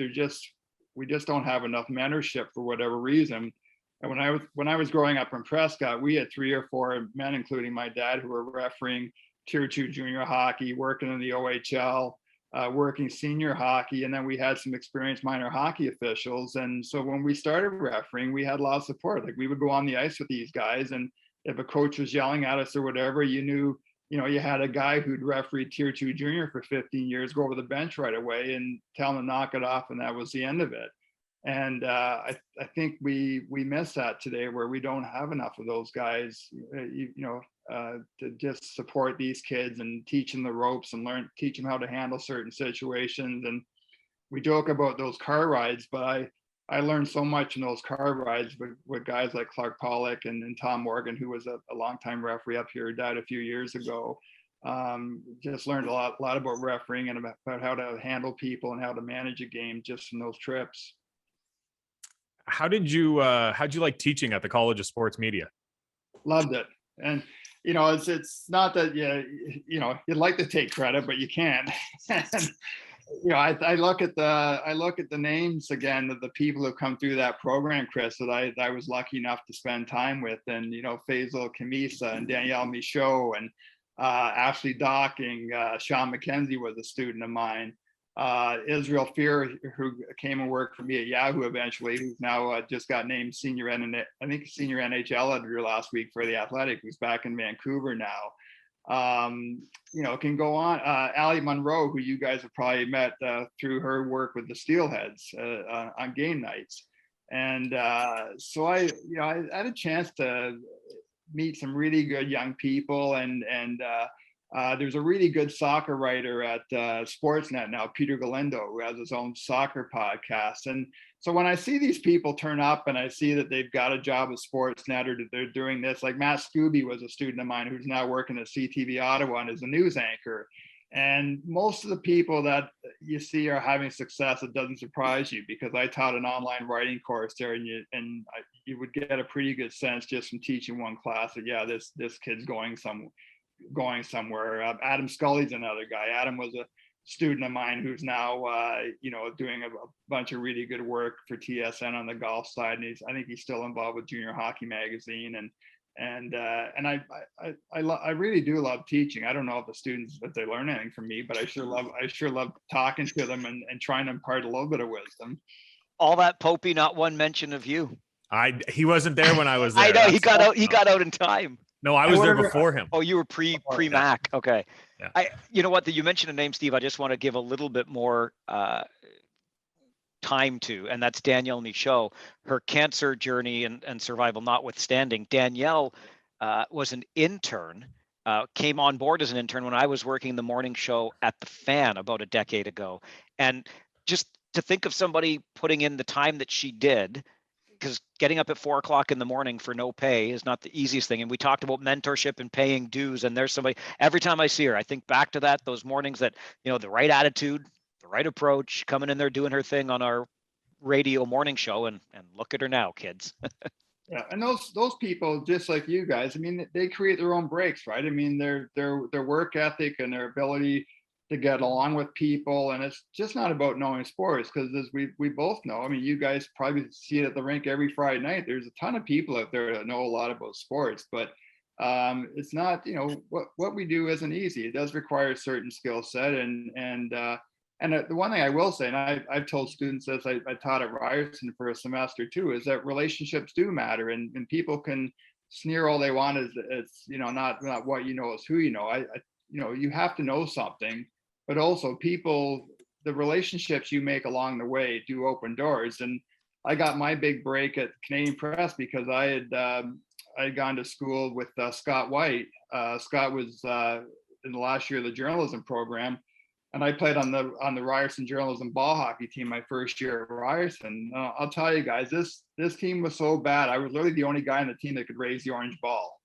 we just don't have enough mentorship for whatever reason. And when I was growing up in Prescott, we had 3 or 4 men, including my dad, who were refereeing Tier 2 junior hockey, working in the OHL, working senior hockey, and then we had some experienced minor hockey officials. And so when we started refereeing, we had a lot of support. Like, we would go on the ice with these guys, and if a coach was yelling at us or whatever, you knew, you had a guy who'd refereed Tier 2 junior for 15 years go over the bench right away and tell him to knock it off, and that was the end of it. And I think we miss that today, where we don't have enough of those guys, to just support these kids and teach them the ropes and teach them how to handle certain situations. And we joke about those car rides, but I learned so much in those car rides with guys like Clark Pollock and Tom Morgan, who was a longtime referee up here, who died a few years ago. Just learned a lot about refereeing and about how to handle people and how to manage a game just from those trips. How'd you like teaching at the College of Sports Media? Loved it. And it's not that you'd like to take credit, but you can't. And, I look at the names again of the people who come through that program, Chris, that I was lucky enough to spend time with, and Faisal Kamisa and Danielle Michaud and Ashley Docking. Sean McKenzie was a student of mine. Israel Fear, who came and worked for me at Yahoo eventually, who's now just got named senior NHL editor last week for The Athletic, who's back in Vancouver now. Can go on. Ali Monroe, who you guys have probably met through her work with the Steelheads on game nights. And so I had a chance to meet some really good young people, and there's a really good soccer writer at Sportsnet now, Peter Galindo, who has his own soccer podcast. And so when I see these people turn up and I see that they've got a job at Sportsnet or that they're doing this, like Matt Scooby was a student of mine who's now working at CTV Ottawa and is a news anchor. And most of the people that you see are having success, it doesn't surprise you, because I taught an online writing course there, and you would get a pretty good sense just from teaching one class that, yeah, this kid's going somewhere. Adam Scully's another guy. Adam was a student of mine who's now doing a bunch of really good work for TSN on the golf side, and I think he's still involved with Junior Hockey Magazine, and I really do love teaching. I don't know if the students, if they learn anything from me, but I sure love talking to them and trying to impart a little bit of wisdom. All that Popey, not one mention of you. He wasn't there when I was there. I know, he got out in time. No, I was there before him. Oh, you were pre-Mac. Yeah. Okay. Yeah. You know what? You mentioned a name, Steve. I just want to give a little bit more time to, and that's Danielle Michaud. Her cancer journey and survival notwithstanding, Danielle was an intern, came on board as an intern when I was working the morning show at The Fan about a decade ago. And just to think of somebody putting in the time that she did, because getting up at 4 o'clock in the morning for no pay is not the easiest thing. And we talked about mentorship and paying dues. And there's somebody, every time I see her, I think back to that, those mornings that, the right attitude, the right approach, coming in there, doing her thing on our radio morning show, and look at her now, kids. Yeah, and those people, just like you guys, I mean, they create their own breaks, right? I mean, their work ethic and their ability to get along with people, and it's just not about knowing sports, because as we both know, I mean, you guys probably see it at the rink every Friday night. There's a ton of people out there that know a lot about sports, but it's not, what we do isn't easy. It does require a certain skill set, and the one thing I will say, and I've told students this, I taught at Ryerson for a semester too, is that relationships do matter, and people can sneer all they want. It's not what you know, is who you know. You have to know something, but also the relationships you make along the way do open doors. And I got my big break at Canadian Press because I had gone to school with Scott White. Scott was in the last year of the journalism program, and I played on the Ryerson journalism ball hockey team my first year at Ryerson. I'll tell you guys, this team was so bad. I was literally the only guy on the team that could raise the orange ball.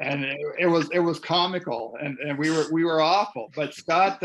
And it was comical, and we were awful. But Scott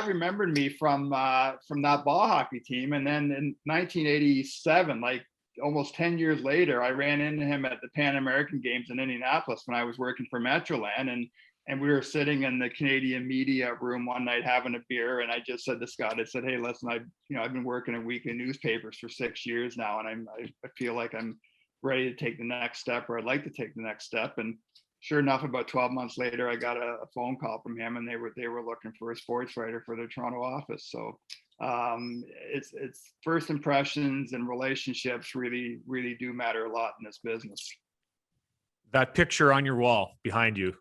remembered me from that ball hockey team. And then in 1987, like almost 10 years later, I ran into him at the Pan American Games in Indianapolis when I was working for Metroland, and we were sitting in the Canadian media room one night having a beer, and I just said to Scott, I said, "Hey, listen, I've been working in weekly newspapers for 6 years now, and I feel like I'm ready to take the next step, or I'd like to take the next step." And sure enough, about 12 months later, I got a phone call from him, and they were looking for a sports writer for their Toronto office. So it's first impressions and relationships really, really do matter a lot in this business. That picture on your wall behind you,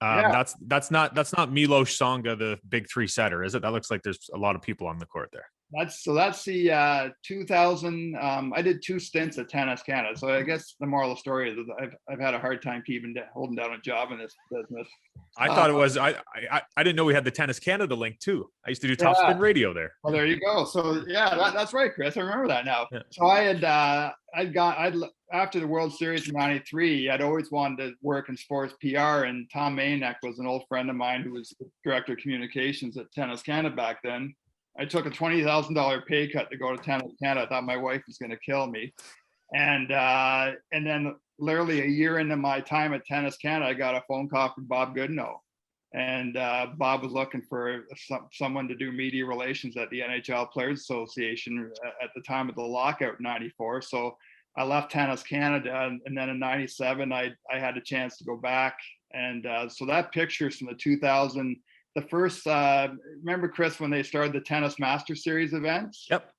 yeah. that's not Milos Songa, the big three setter, is it? That looks like there's a lot of people on the court there. That's the 2000. I did 2 stints at Tennis Canada, so I guess the moral of the story is I've had a hard time holding down a job in this business. I thought it was I didn't know we had the Tennis Canada link too. I used to do Top Spin Radio there. Well, there you go. So yeah, that's right, Chris. I remember that now. Yeah. So I'd after the World Series in '93, I'd always wanted to work in sports PR, and Tom Maynek was an old friend of mine who was director of communications at Tennis Canada back then. I took a $20,000 pay cut to go to Tennis Canada. I thought my wife was going to kill me. And then literally a year into my time at Tennis Canada, I got a phone call from Bob Goodenow. And Bob was looking for someone to do media relations at the NHL Players Association at the time of the lockout in '94. So I left Tennis Canada. And then in '97, I had a chance to go back. And so that picture's from the the first, remember Chris, when they started the Tennis Master Series events? Yep.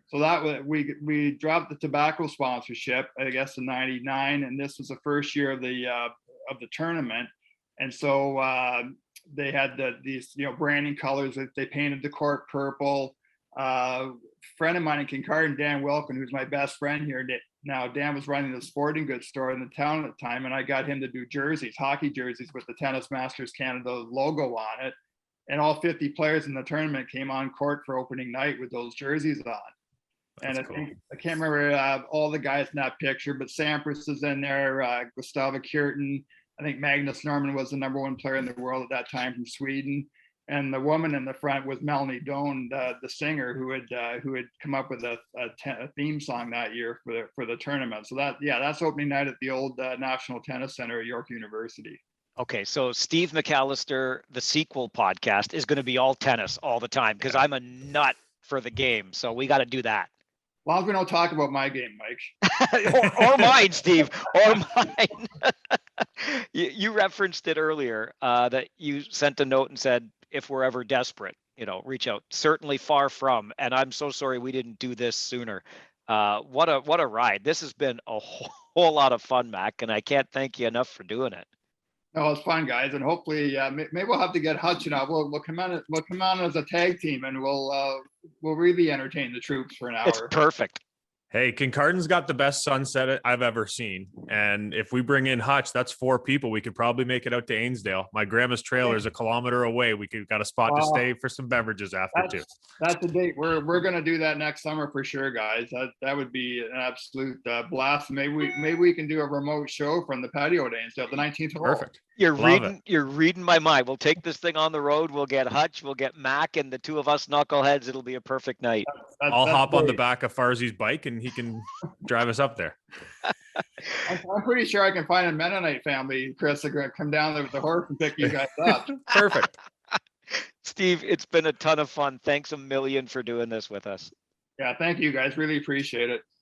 So that was, we dropped the tobacco sponsorship, I guess in '99, and this was the first year of the tournament. And so they had these, branding colors that they painted the court purple. Friend of mine in Kincardine, Dan Wilkin, who's my best friend here now, Dan was running the sporting goods store in the town at the time, and I got him to do jerseys, hockey jerseys with the Tennis Masters Canada logo on it. And all 50 players in the tournament came on court for opening night with those jerseys on. That's And cool. I can't remember all the guys in that picture, but Sampras is in there, Gustavo Kuerten. I think Magnus Norman was the #1 player in the world at that time from Sweden. And the woman in the front was Melanie Doan, the singer who had come up with a theme song that year for the tournament. So that's opening night at the old National Tennis Center at York University. Okay, so Steve McAllister, the sequel podcast, is going to be all tennis all the time because I'm a nut for the game. So we got to do that. As long as we don't talk about my game, Mike. or mine, Steve, or mine. You referenced it earlier that you sent a note and said, if we're ever desperate, reach out. Certainly far from. And I'm so sorry we didn't do this sooner. What a ride. This has been a whole lot of fun, Mac, and I can't thank you enough for doing it. No, it's fun, guys, and hopefully, maybe we'll have to get Hutch and I. We'll come on as a tag team, and we'll really entertain the troops for an hour. It's perfect. Hey, Kincardin's got the best sunset I've ever seen. And if we bring in Hutch, that's 4 people. We could probably make it out to Ainsdale. My grandma's trailer is a kilometer away. We got a spot to stay for some beverages after too. That's a date. We're gonna do that next summer for sure, guys. That would be an absolute blast. Maybe we can do a remote show from the patio at Ainsdale, the 19th hole. Perfect. You're reading my mind. We'll take this thing on the road. We'll get Hutch, we'll get Mac, and the two of us knuckleheads. It'll be a perfect night. I'll hop on the back of Farzi's bike and he can drive us up there. I'm pretty sure I can find a Mennonite family, Chris, are gonna come down there with the horse and pick you guys up. Perfect. Steve, it's been a ton of fun. Thanks a million for doing this with us. Yeah, thank you guys. Really appreciate it.